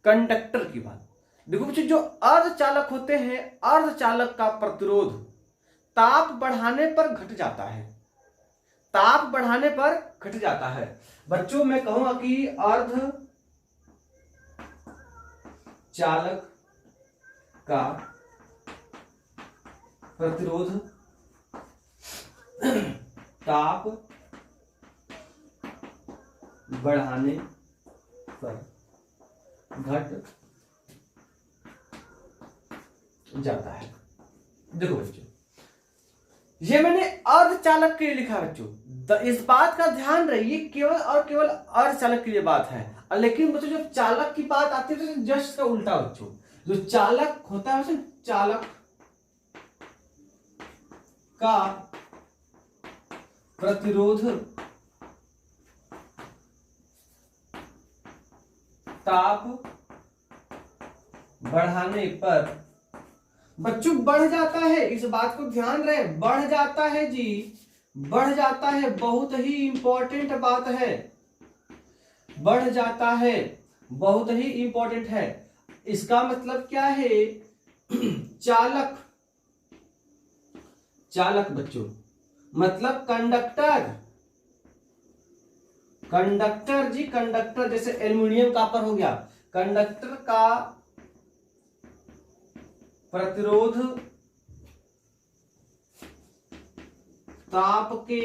कंडक्टर की बात। देखो बच्चों, जो अर्धचालक होते हैं, अर्धचालक का प्रतिरोध ताप बढ़ाने पर घट जाता है, ताप बढ़ाने पर घट जाता है। बच्चों मैं कहूंगा कि अर्ध चालक का प्रतिरोध ताप बढ़ाने पर घट जाता है। देखो बच्चों, ये मैंने अर्धचालक के लिए लिखा है बच्चों। इस बात का ध्यान रहे, ये केवल और केवल अर्धचालक के लिए बात है। लेकिन बच्चों जब चालक की बात आती है तो जस्ट का उल्टा बच्चों, जो चालक होता है उसे चालक का प्रतिरोध ताप बढ़ाने पर बच्चों बढ़ जाता है। इस बात को ध्यान रहे, बढ़ जाता है जी, बढ़ जाता है। बहुत ही इंपॉर्टेंट बात है, बढ़ जाता है, बहुत ही इंपॉर्टेंट है। इसका मतलब क्या है? चालक, चालक बच्चों मतलब कंडक्टर, कंडक्टर जी, कंडक्टर जैसे एल्युमिनियम कॉपर हो गया। कंडक्टर का प्रतिरोध ताप के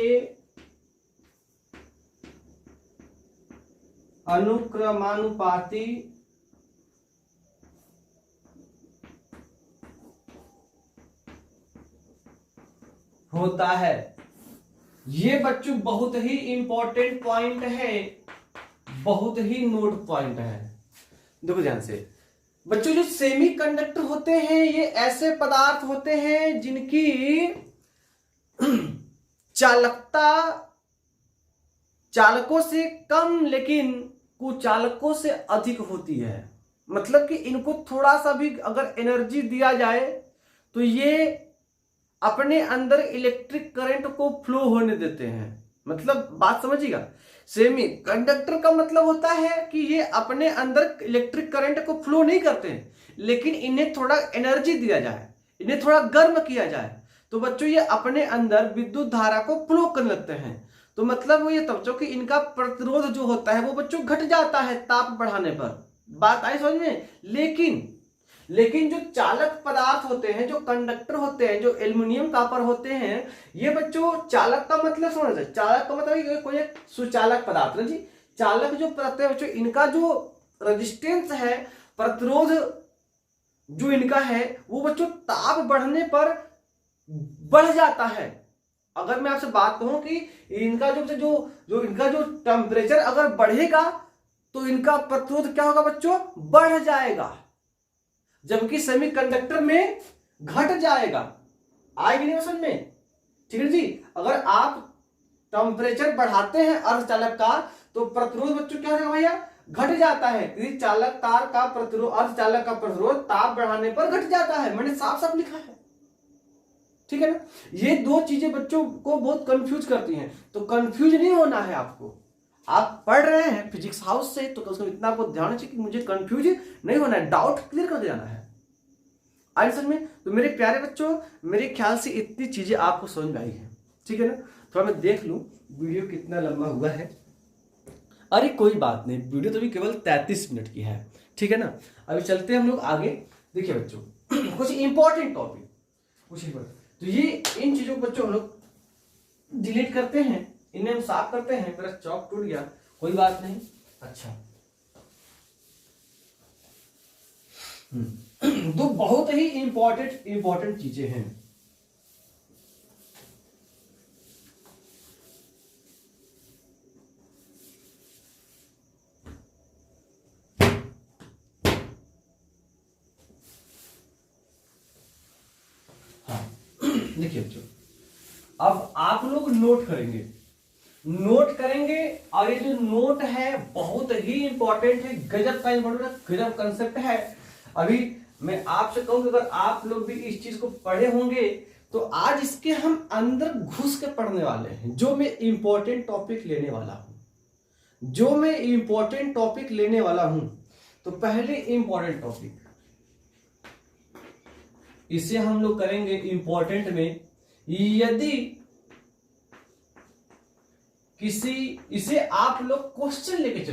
अनुक्रमानुपाती होता है। ये बच्चों बहुत ही इंपॉर्टेंट पॉइंट है, बहुत ही नोट पॉइंट है। देखो ध्यान से बच्चों, जो सेमीकंडक्टर होते हैं ये ऐसे पदार्थ होते हैं जिनकी चालकता चालकों से कम लेकिन कुचालकों से अधिक होती है। मतलब कि इनको थोड़ा सा भी अगर एनर्जी दिया जाए तो ये अपने अंदर इलेक्ट्रिक करंट को फ्लो होने देते हैं। मतलब बात समझिएगा, सेमी कंडक्टर का मतलब होता है कि ये अपने अंदर इलेक्ट्रिक करंट को फ्लो नहीं करते हैं, लेकिन इन्हें थोड़ा एनर्जी दिया जाए, इन्हें थोड़ा गर्म किया जाए तो बच्चों ये अपने अंदर विद्युत धारा को फ्लो करने लगते हैं। तो मतलब ये बच्चों कि इनका प्रतिरोध जो होता है वो बच्चों घट जाता है ताप बढ़ाने पर। बात आई समझ में? लेकिन जो चालक पदार्थ होते हैं, जो कंडक्टर होते हैं, जो एल्युमिनियम कॉपर होते हैं, ये बच्चों चालक का मतलब समझ, चालक का मतलब कोई एक सुचालक पदार्थ है जी। चालक जो पदार्थ है बच्चों, इनका जो रेजिस्टेंस है, प्रतिरोध जो इनका है वो बच्चों ताप बढ़ने पर बढ़ जाता है। अगर मैं आपसे बात कहूं कि इनका जो इनका जो टेम्परेचर अगर बढ़ेगा तो इनका प्रतिरोध क्या होगा बच्चों? बढ़ जाएगा, जबकि सेमीकंडक्टर में घट जाएगा। आएगी नहीं समझ में? ठीक है जी। अगर आप टेम्परेचर बढ़ाते हैं अर्धचालक का तो प्रतिरोध बच्चों क्या होगा भैया? घट जाता है। यदि चालक तार का प्रतिरोध, अर्धचालक का प्रतिरोध ताप बढ़ाने पर घट जाता है। मैंने साफ साफ लिखा है, ठीक है ना। ये दो चीजें बच्चों को बहुत कंफ्यूज करती हैं, तो कंफ्यूज नहीं होना है आपको। आप पढ़ रहे हैं फिजिक्स हाउस से तो उसमें इतना आपको ध्यान चाहिए कि मुझे कंफ्यूज नहीं होना है, डाउट क्लियर कर देना है। आई समझ में? तो मेरे प्यारे बच्चों, मेरे ख्याल से इतनी चीजें आपको समझ में आई है, ठीक है ना। थोड़ा मैं देख लूं वीडियो कितना लंबा हुआ है। अरे कोई बात नहीं, वीडियो तो भी केवल 33 मिनट की है, ठीक है ना। अभी चलते हैं हम लोग आगे। देखिए बच्चों कुछ इंपॉर्टेंट टॉपिक, कुछ तो ये इन चीजों को बच्चों हम लोग डिलीट करते हैं, इन्हें हम साफ करते हैं। मेरा चौक टूट गया, कोई बात नहीं। अच्छा दो बहुत ही इंपॉर्टेंट चीजें हैं। हाँ देखिए बच्चों, अब आप लोग नोट करेंगे और ये जो नोट है बहुत ही इंपॉर्टेंट है, गजब का इंपॉर्टेंट है, गजब कंसेप्ट है। अभी मैं आपसे कहूं कि अगर आप लोग भी इस चीज को पढ़े होंगे तो आज इसके हम अंदर घुस के पढ़ने वाले हैं। जो मैं इंपॉर्टेंट टॉपिक लेने वाला हूं, तो पहले इंपॉर्टेंट टॉपिक इसे हम लोग करेंगे इंपॉर्टेंट में। यदि इसे आप लोग क्वेश्चन लेके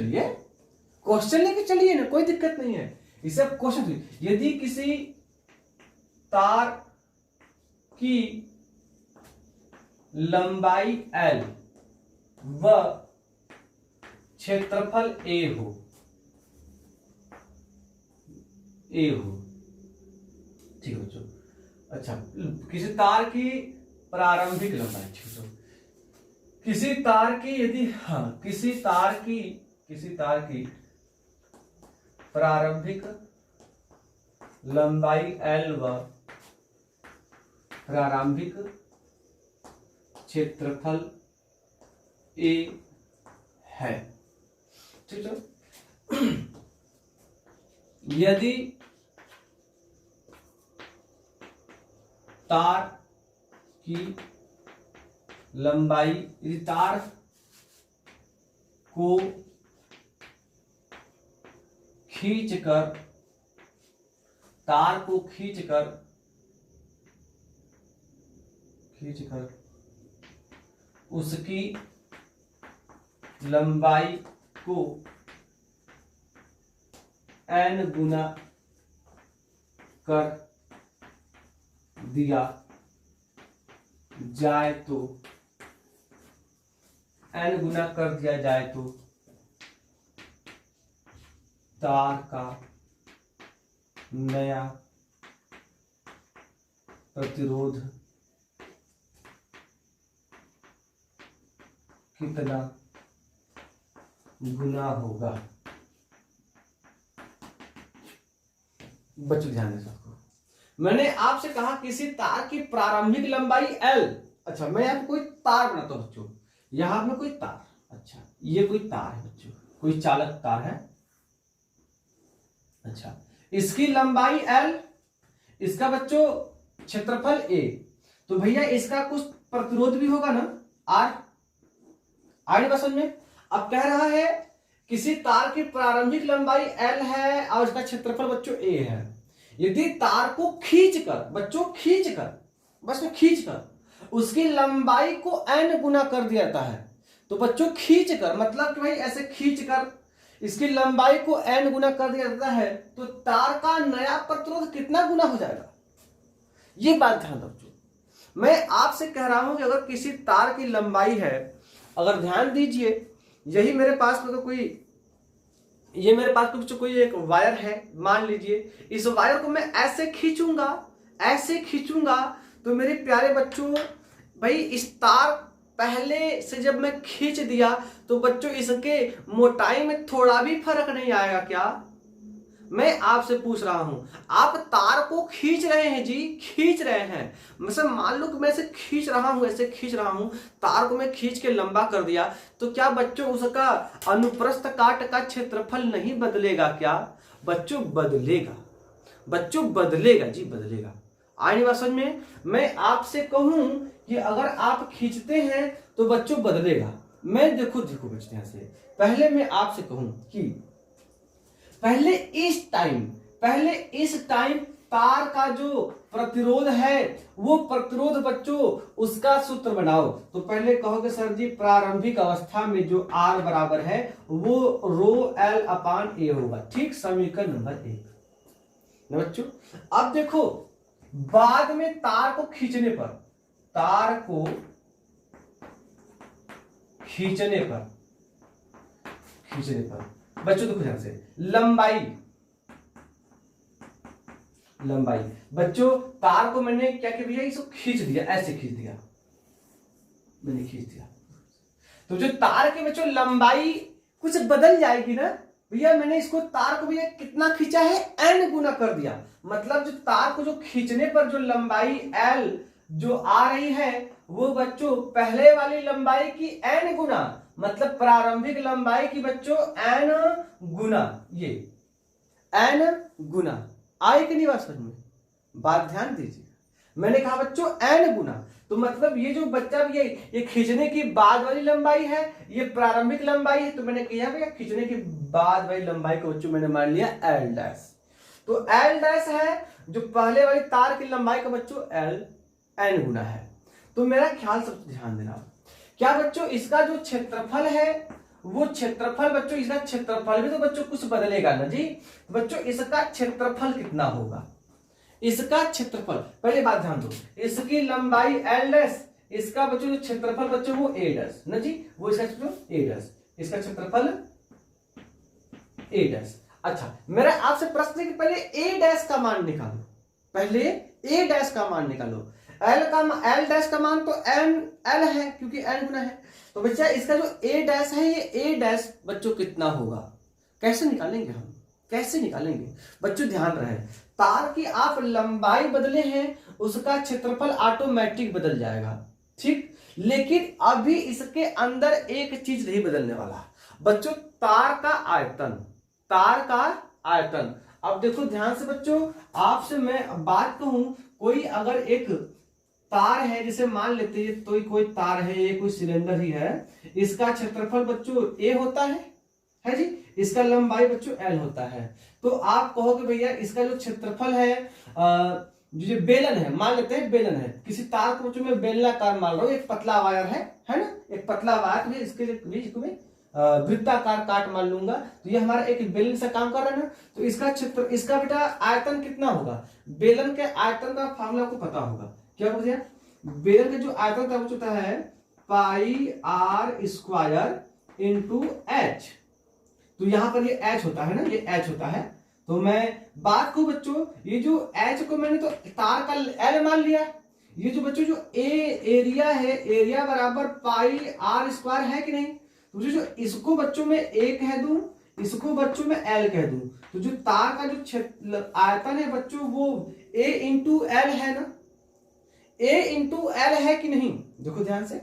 चलिए ना, कोई दिक्कत नहीं है। इसे क्वेश्चन, यदि किसी तार की लंबाई L व क्षेत्रफल A हो, ठीक है बच्चों। अच्छा, किसी तार की प्रारंभिक लंबाई, ठीक है, किसी तार की यदि किसी तार की प्रारंभिक लंबाई L व प्रारंभिक क्षेत्रफल A है, ठीक है। यदि तार की लंबाई, यदि तार को खींचकर उसकी लंबाई को n गुना कर दिया जाए तो तार का नया प्रतिरोध कितना गुना होगा। बच्चों ध्यान दें सबको, मैंने आपसे कहा किसी तार की प्रारंभिक लंबाई L। अच्छा, मैं यहाँ कोई तार बनाता हूं बच्चों, यहां में कोई तार, अच्छा ये कोई तार है बच्चों, कोई चालक तार है। अच्छा, इसकी लंबाई L, इसका बच्चों क्षेत्रफल A, तो भैया इसका कुछ प्रतिरोध भी होगा ना, R। आगे बात समझ में। अब कह रहा है किसी तार की प्रारंभिक लंबाई L है और इसका क्षेत्रफल बच्चों A है। यदि तार को खींचकर बच्चों, खींचकर उसकी लंबाई को n गुना कर दिया जाता है, तो बच्चों खींचकर मतलब कि भाई ऐसे खींचकर इसकी लंबाई को n गुना कर दिया जाता है, तो तार का नया प्रतिरोध कितना गुना हो जाएगा, ये बात ध्यान रखो। मैं आपसे कह रहा हूं कि अगर किसी तार की लंबाई है, अगर ध्यान दीजिए, यही मेरे पास में कोई एक वायर है, मान लीजिए इस वायर को मैं ऐसे खींचूंगा, तो मेरे प्यारे बच्चों भाई इस तार पहले से जब मैं खींच दिया तो बच्चों इसके मोटाई में थोड़ा भी फर्क नहीं आएगा क्या? मैं आपसे पूछ रहा हूं, आप तार को खींच रहे हैं जी, खींच रहे हैं, मतलब मान लो कि मैं ऐसे खींच रहा हूं, तार को मैं खींच के लंबा कर दिया, तो क्या बच्चों उसका अनुप्रस्थ काट का क्षेत्रफल नहीं बदलेगा क्या? बच्चों बदलेगा जी, बदलेगा। आगे बात समझ में। मैं आपसे कहूं कि अगर आप खींचते हैं तो बच्चों बदलेगा। मैं देखो बच्चों, से पहले मैं आपसे कहूं कि पहले इस टाइम तार का जो प्रतिरोध है, वो प्रतिरोध बच्चों उसका सूत्र बनाओ। तो पहले कहोगे सर जी प्रारंभिक अवस्था में जो R बराबर है वो ρL/A होगा, ठीक, समीकरण नंबर 1 बच्चों। अब देखो बाद में तार को खींचने पर बच्चों देखो ध्यान से, लंबाई बच्चों, तार को मैंने क्या किया भैया, इसको खींच दिया, ऐसे खींच दिया, तो जो तार के बच्चों लंबाई कुछ बदल जाएगी ना भैया। मैंने इसको तार को भैया कितना खींचा है, n गुना कर दिया, मतलब जो तार को जो खींचने पर जो लंबाई L जो आ रही है वो बच्चों पहले वाली लंबाई की n गुना, मतलब प्रारंभिक लंबाई की बच्चों n गुना, ये n गुना आए कि नहीं बात समझ में? बात ध्यान दीजिए, मैंने कहा बच्चों n गुना, तो मतलब ये जो बच्चा ये खींचने की बाद वाली लंबाई है, ये प्रारंभिक लंबाई है, तो मैंने किया भैया खींचने की बाद वाली लंबाई को बच्चों मैंने मान लिया L डैश। तो L डैश है जो पहले वाली तार की लंबाई का बच्चों L n गुना है। तो मेरा ख्याल सबसे ध्यान देना, क्या बच्चों इसका जो क्षेत्रफल है वो क्षेत्रफल बच्चों, इसका क्षेत्रफल भी तो बच्चों कुछ बदलेगा ना जी। बच्चों इसका क्षेत्रफल कितना होगा, इसका क्षेत्रफल, पहले बात ध्यान दो, इसकी लंबाई l डैश, इसका बच्चों जो क्षेत्रफल बच्चों वो a डैश ना जी, वो इसका क्षेत्रफल a डैश, इसका क्षेत्रफल a डैश। अच्छा मेरा आपसे प्रश्न है कि पहले a डैश का मान निकालो, पहले a डैश का मान निकालो। l डैश का मान तो l है क्योंकि n गुना है, तो बच्चा इसका जो a डैश है ये a डैश बच्चों कितना होगा, कैसे निकालेंगे हम, कैसे निकालेंगे बच्चों, ध्यान रहे तार की आप लंबाई बदले हैं उसका क्षेत्रफल ऑटोमेटिक बदल जाएगा, ठीक। लेकिन अभी इसके अंदर एक चीज नहीं बदलने वाला बच्चों, तार का आयतन, तार का आयतन। अब देखो ध्यान से बच्चों, आपसे मैं बात कहूं, कोई अगर एक तार है, जैसे मान लेते हैं तो कोई तार है, ये कोई सिलेंडर ही है, इसका क्षेत्रफल बच्चों a होता है जी, इसका लंबाई बच्चों l होता है। तो आप कहोगे भैया इसका जो क्षेत्रफल है जो बेलन है, मान लेते हैं बेलन है, किसी तार को बच्चों मैं बेलनाकार मान रहा हूं, एक पतला वायर है ना, एक पतला वायर में इसके बीच को मैं वृत्ताकार काट मान लूंगा, तो ये हमारा एक बेलन से काम कर रहा है ना, तो इसका क्षेत्र, इसका बेटा आयतन कितना होगा, बेलन के आयतन का फार्मूला आपको पता होगा, क्या बोल दिया, बेलन का जो आयतन था वो होता है पाई r स्क्वायर इंटू एच, तो यहां पर ये h होता है ना, ये h होता है। तो मैं बात को बच्चों, ये जो h को मैंने तो तार का l मान लिया, ये जो बच्चों जो एरिया है, एरिया बराबर पाई r स्क्वायर है कि नहीं, तो जो इसको बच्चों में a कह दूं, इसको बच्चों में l कह दूं, तो जो तार का जो आयतन है बच्चों वो a इंटू l है ना, a इंटू l है कि नहीं, देखो ध्यान से।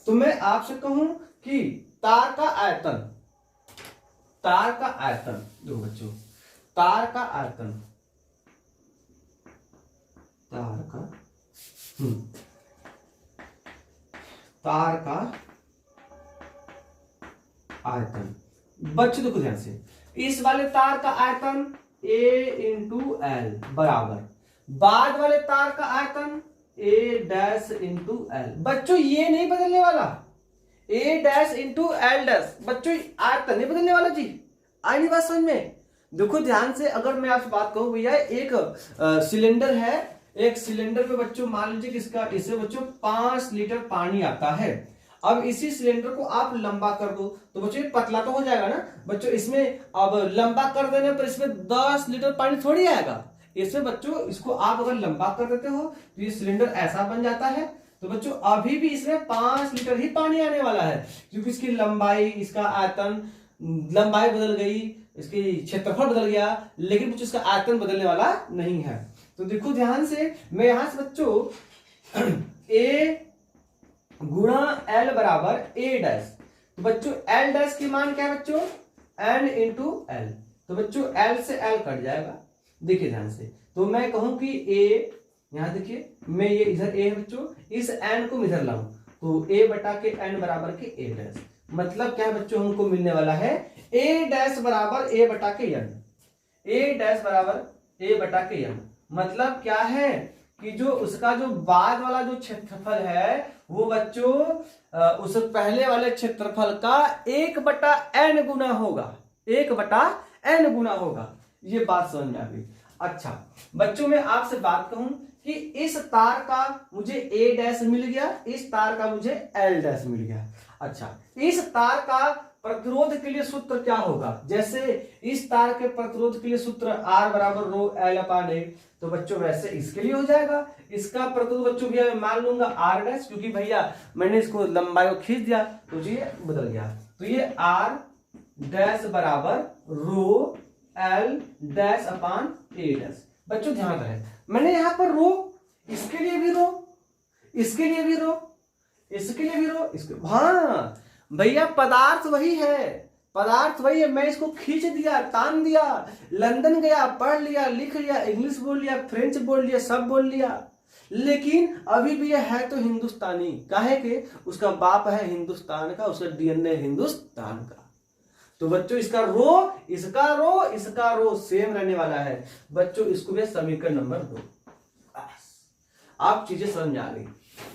तो मैं आपसे कहूं कि तार का आयतन, तार का आयतन, देखो बच्चों तार का आयतन, तार का तार का आयतन बच्चों देखो ध्यान से, इस वाले तार का आयतन a इंटू एल बराबर, बाद वाले तार का आयतन a डैश इंटू एल, बच्चों ये नहीं बदलने वाला, a dash into L dash, बच्चों आयतन नहीं बदलने वाला जी, आई नहीं बात समझ में। देखो ध्यान से, अगर मैं आपसे बात कहूं भैया एक सिलेंडर है, एक सिलेंडर पे बच्चों मान लीजिए कि इसका, इससे बच्चों 5 लीटर पानी आता है। अब इसी सिलेंडर को आप लंबा कर दो तो बच्चों ये पतला तो हो जाएगा ना बच्चों, इसमें अब लंबा कर देने पर इसमें 10 लीटर पानी थोड़ी आएगा, इसमें बच्चों इसको आप अगर लंबा कर देते हो तो ये सिलेंडर ऐसा बन जाता है, तो बच्चों अभी भी इसमें 5 लीटर ही पानी आने वाला है, क्योंकि इसकी लंबाई, इसका आयतन, लंबाई बदल गई, इसकी क्षेत्रफल बदल गया, लेकिन बच्चों इसका आयतन बदलने वाला नहीं है। तो देखो ध्यान से, मैं यहां से बच्चों a गुणा l बराबर a डैश, तो बच्चों l डैश की मान क्या है बच्चों, n इंटू एल, तो बच्चों l से l कट जाएगा, देखिए ध्यान से। तो मैं कहूं कि a, यहां देखिए मैं ये इधर a है बच्चों, इस n को इधर लाऊं तो a बटा के n बराबर के a डैश, मतलब क्या है बच्चों, हमको मिलने वाला है a डैश बराबर a बटा के n, a डैश बराबर a बटा के n, मतलब क्या है कि जो उसका जो बाद वाला जो क्षेत्रफल है वो बच्चों उस पहले वाले क्षेत्रफल का 1/n गुना होगा, 1/n गुना होगा, ये बात समझ में आ गई। अच्छा बच्चों मैं आपसे बात कहूं कि इस तार का मुझे a डैश मिल गया, इस तार का मुझे l डैश मिल गया। अच्छा इस तार का प्रतिरोध के लिए सूत्र क्या होगा, जैसे इस तार के प्रतिरोध के लिए सूत्र R बराबर रो L/A, तो बच्चों वैसे इसके लिए हो जाएगा, इसका प्रतिरोध बच्चों भैया मैं मान लूंगा R डैश, क्योंकि भैया मैंने इसको लंबाई को खींच दिया तो ये बदल गया, तो ये R डैश बराबर रो L dash upon A dash. बच्चों ध्यान रहे, मैंने यहां पर रो, इसके लिए भी रो, इसके लिए भी रो, इसके लिए भी रो, इसके, हाँ भैया पदार्थ वही है, पदार्थ वही है, मैं इसको खींच दिया, तान दिया, लंदन गया, पढ़ लिया, लिख लिया, इंग्लिश बोल लिया, फ्रेंच बोल लिया, सब बोल लिया, लेकिन अभी भी यह है तो हिंदुस्तानी, काहे के उसका बाप है हिंदुस्तान का, उसका डीएनए हिंदुस्तान का। तो बच्चों इसका रो, इसका रो, इसका रो सेम रहने वाला है बच्चों, इसको भी समीकरण नंबर 2। आप चीजें समझ आ गई।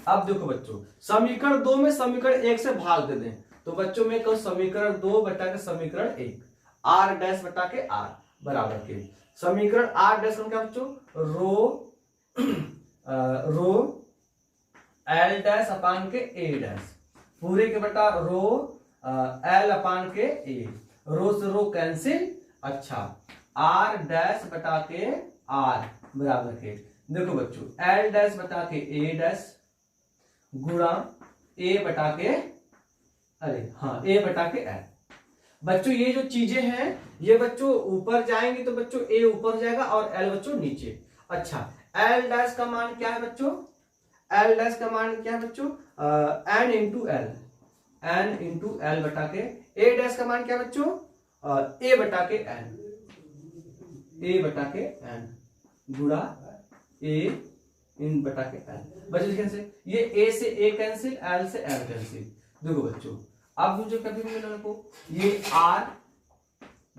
अब देखो बच्चों, समीकरण 2 में समीकरण 1 से भाग दे दें तो बच्चों में कहो समीकरण 2 बटा के समीकरण 1 r डैश बटा के r बराबर के समीकरण r डैश क्या बच्चों रो l डैश अपान के a डैश पूरे के बटा रो l अपान के a रो से रो कैंसिल। अच्छा r डैश बटा के r बराबर के देखो बच्चों l डैश बटा के a डैश गुणा a बटा के a बटा के l। बच्चों ये जो चीजें हैं ये बच्चों ऊपर जाएंगे तो बच्चों a ऊपर जाएगा और l बच्चों नीचे। अच्छा l डैश का मान क्या है बच्चों l डैश का मान क्या है बच्चों n इंटू l बटा के a डैश का मान क्या है बच्चों a बटा के n गुणा a इन बटा के l। बच्चों कैसे ये a से a कैंसिल l से l कैंसिल। देखो बच्चों अब मुझे कभी भी मिला को ये r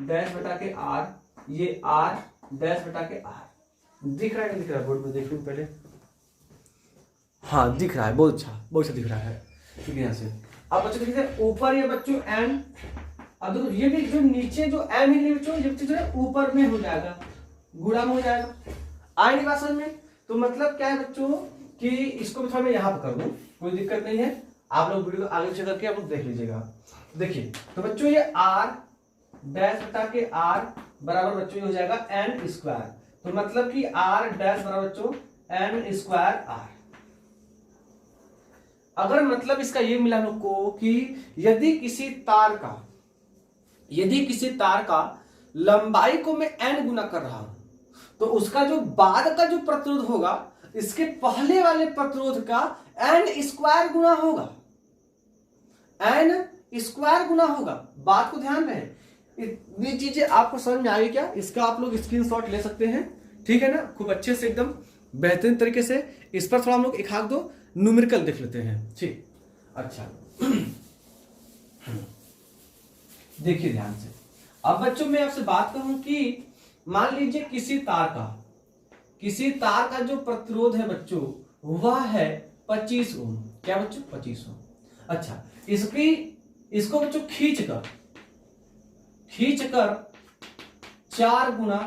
डैश बटा के r ये r डैश बटा के r दिख रहा है दिख रहा है बोर्ड में देख लो पहले। हाँ दिख रहा है बहुत अच्छा दिख रहा है ठीक है यहाँ से। अब बच्चों देखिए ऊपर ये बच्चों n अब देखो ये भी जो नीचे जो m है बच्चों ये जो है ऊपर में हो जाएगा गुणा में हो जाएगा आएगी बात समझ में। तो मतलब क्या है बच्चों कि इसको भी थोड़ा मैं यहाँ पर कर दूं कोई दिक्कत नहीं है आप लोग वीडियो आगे पीछे करके आप लोग देख लीजिएगा। देखिए तो बच्चों ये r डैश बटा के r बराबर बच्चों ये हो जाएगा n स्क्वायर। तो मतलब कि r डैश बराबर बच्चों n स्क्वायर r। अगर मतलब इसका ये मिला हम लोग को कि यदि किसी तार का लंबाई को मैं n गुना कर रहा हूं तो उसका जो बाद का जो प्रतिरोध होगा इसके पहले वाले प्रतिरोध का n स्क्वायर गुना होगा बात को ध्यान रहे। ये चीजें आपको समझ में आ गई क्या? इसका आप लोग स्क्रीनशॉट ले सकते हैं ठीक है ना खूब अच्छे से एकदम बेहतरीन तरीके से। इस पर थोड़ा हम लोग एक आध दो न्यूमेरिकल देख लेते हैं ठीक। अच्छा देखिए ध्यान से। अब बच्चों मैं आपसे बात करूं कि मान लीजिए किसी तार का जो प्रतिरोध है बच्चों वह है 25 ओम। क्या बच्चों 25 ओम। अच्छा इसको बच्चों खींच कर 4 गुना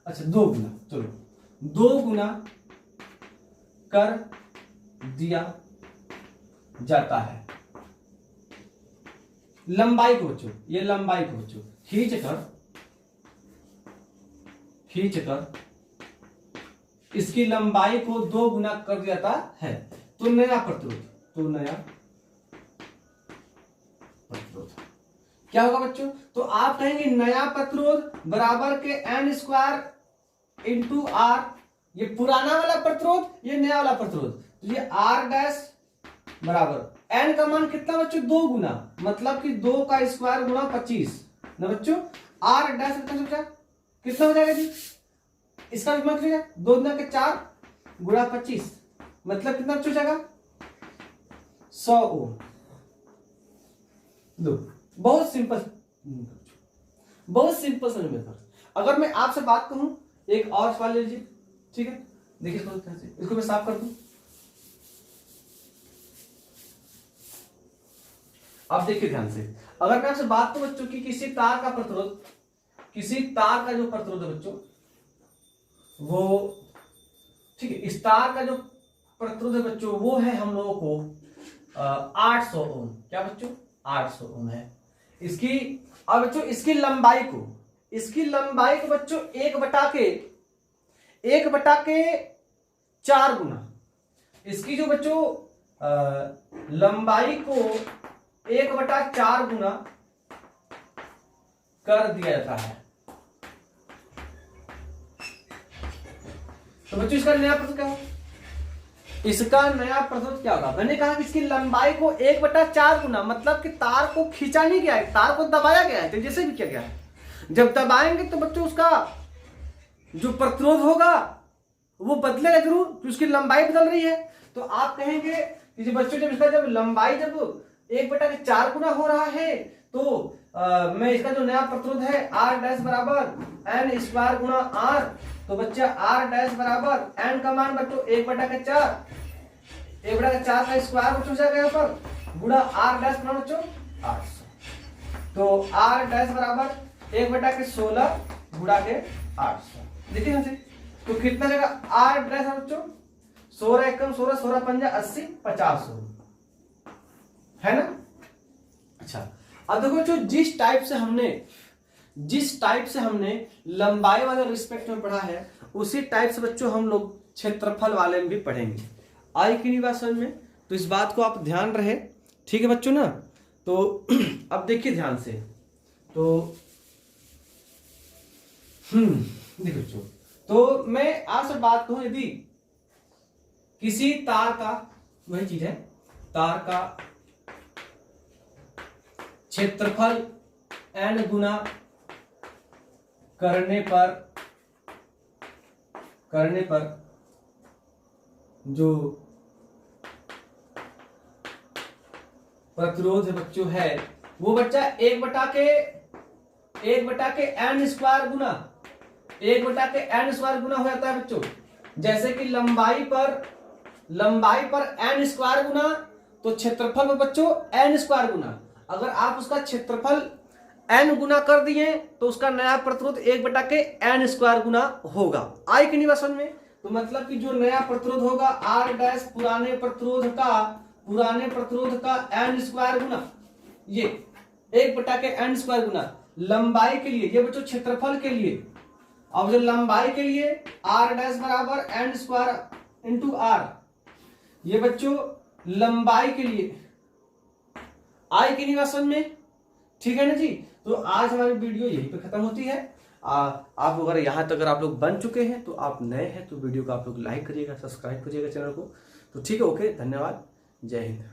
अच्छा 2 गुना चलो 2 गुना कर दिया जाता है लंबाई को बच्चों। ये लंबाई को बच्चों खींच कर इसकी लंबाई को 2 गुना कर दिया जाता है तो नया प्रतिरोध क्या होगा बच्चों? तो आप कहेंगे नया प्रतिरोध बराबर के n स्क्वायर इंटू r। ये पुराना वाला प्रतिरोध ये नया वाला प्रतिरोध तो ये r डैश बराबर n का मान कितना बच्चों 2 गुना मतलब कि 2 का स्क्वायर गुना 25 ना बच्चों। r डैश कितना हो जाएगा जी इसका मान कितना 2 गुना के 4 गुना 25 मतलब कितना बच्चों जाएगा 100 ओम। लो बहुत सिंपल समझ में। अगर मैं आपसे बात करूं एक और सवाल ले लीजिए ठीक है। देखिए इसको मैं साफ कर दूं। अब देखिए ध्यान से। अगर मैं आपसे बात करूं बच्चों की किसी तार का जो प्रतिरोध है बच्चों वो ठीक है। इस तार का जो प्रतिरोध है बच्चों वो है हम लोगों को 800 ओम। क्या बच्चों 800 ओम है इसकी। अब बच्चों इसकी लंबाई को बच्चों 1 बटा के 4 गुना इसकी जो बच्चों लंबाई को 1 बटा 4 गुना कर दिया जाता है। तो बच्चों इसका नया प्रतिरोध क्या होगा? इसका नया प्रतिरोध क्या होगा? मैंने कहा कि इसकी लंबाई को 1 बटा 4 गुना मतलब कि तार को खींचा नहीं गया है तार को दबाया गया है तेजी से भी किया गया है। जब दबाएंगे तो बच्चों उसका जो प्रतिरोध होगा वो बदलेगा जरूर तो उसकी लंबाई बदल रही है। तो आप कहेंगे कि बच्चों जब लंबाई 1 बटा के 4 गुना हो रहा है तो मैं इसका जो नया प्रतिरोध है r डैश बराबर n स्क्वायर गुना r। तो बच्चा r डैश बराबर n का मान बच्चों 1 बटा के 4 का स्क्वायर बच्चों जाएगा यहाँ पर गुणा आर डैश बराबर बच्चों 800। तो आर डैश बराबर 1/16 गुणा के 800। देखिए यहाँ से तो कितना रहेगा आर डैश बच्चों 16 एकम 16 16 पंजा 80 50 है ना। अच्छा अब देखो बच्चों जिस टाइप से हमने लंबाई वाले रिस्पेक्ट में पढ़ा है उसी टाइप से बच्चों हम लोग क्षेत्रफल वाले में भी पढ़ेंगे। आई की नहीं बात समझ में, तो इस बात को आप ध्यान रहे, ठीक है बच्चों ना। तो अब देखिए ध्यान से, तो देखो बच्चों, तो मैं आपसे बात कहूं, यदि किसी तार का, वही चीज है, तार का क्षेत्रफल n गुना करने पर जो प्रतिरोध बच्चों है वो बच्चा 1/n² गुना 1/n² गुना हो जाता है बच्चों। जैसे कि लंबाई पर n² गुना, तो क्षेत्रफल पर बच्चों n² गुना। अगर आप उसका क्षेत्रफल n गुना कर दिए तो उसका नया प्रतिरोध 1/n² गुना होगा। आई कि नहीं बात समझ में। तो मतलब कि जो नया प्रतिरोध होगा R डैश पुराने प्रतिरोध का n² गुना, ये 1/n² गुना लंबाई के लिए, ये बच्चों क्षेत्रफल के लिए। अब जो लंबाई के लिए R डैश बराबर n² इंटू R, ये बच्चों लंबाई के लिए। आई की नहीं बात समझ में, ठीक है ना जी। तो आज हमारी वीडियो यहीं पे खत्म होती है। आप अगर यहाँ तक अगर आप लोग बन चुके हैं तो आप नए हैं तो वीडियो को आप लोग लाइक करिएगा, सब्सक्राइब करिएगा चैनल को। तो ठीक है, ओके, धन्यवाद, जय हिंद।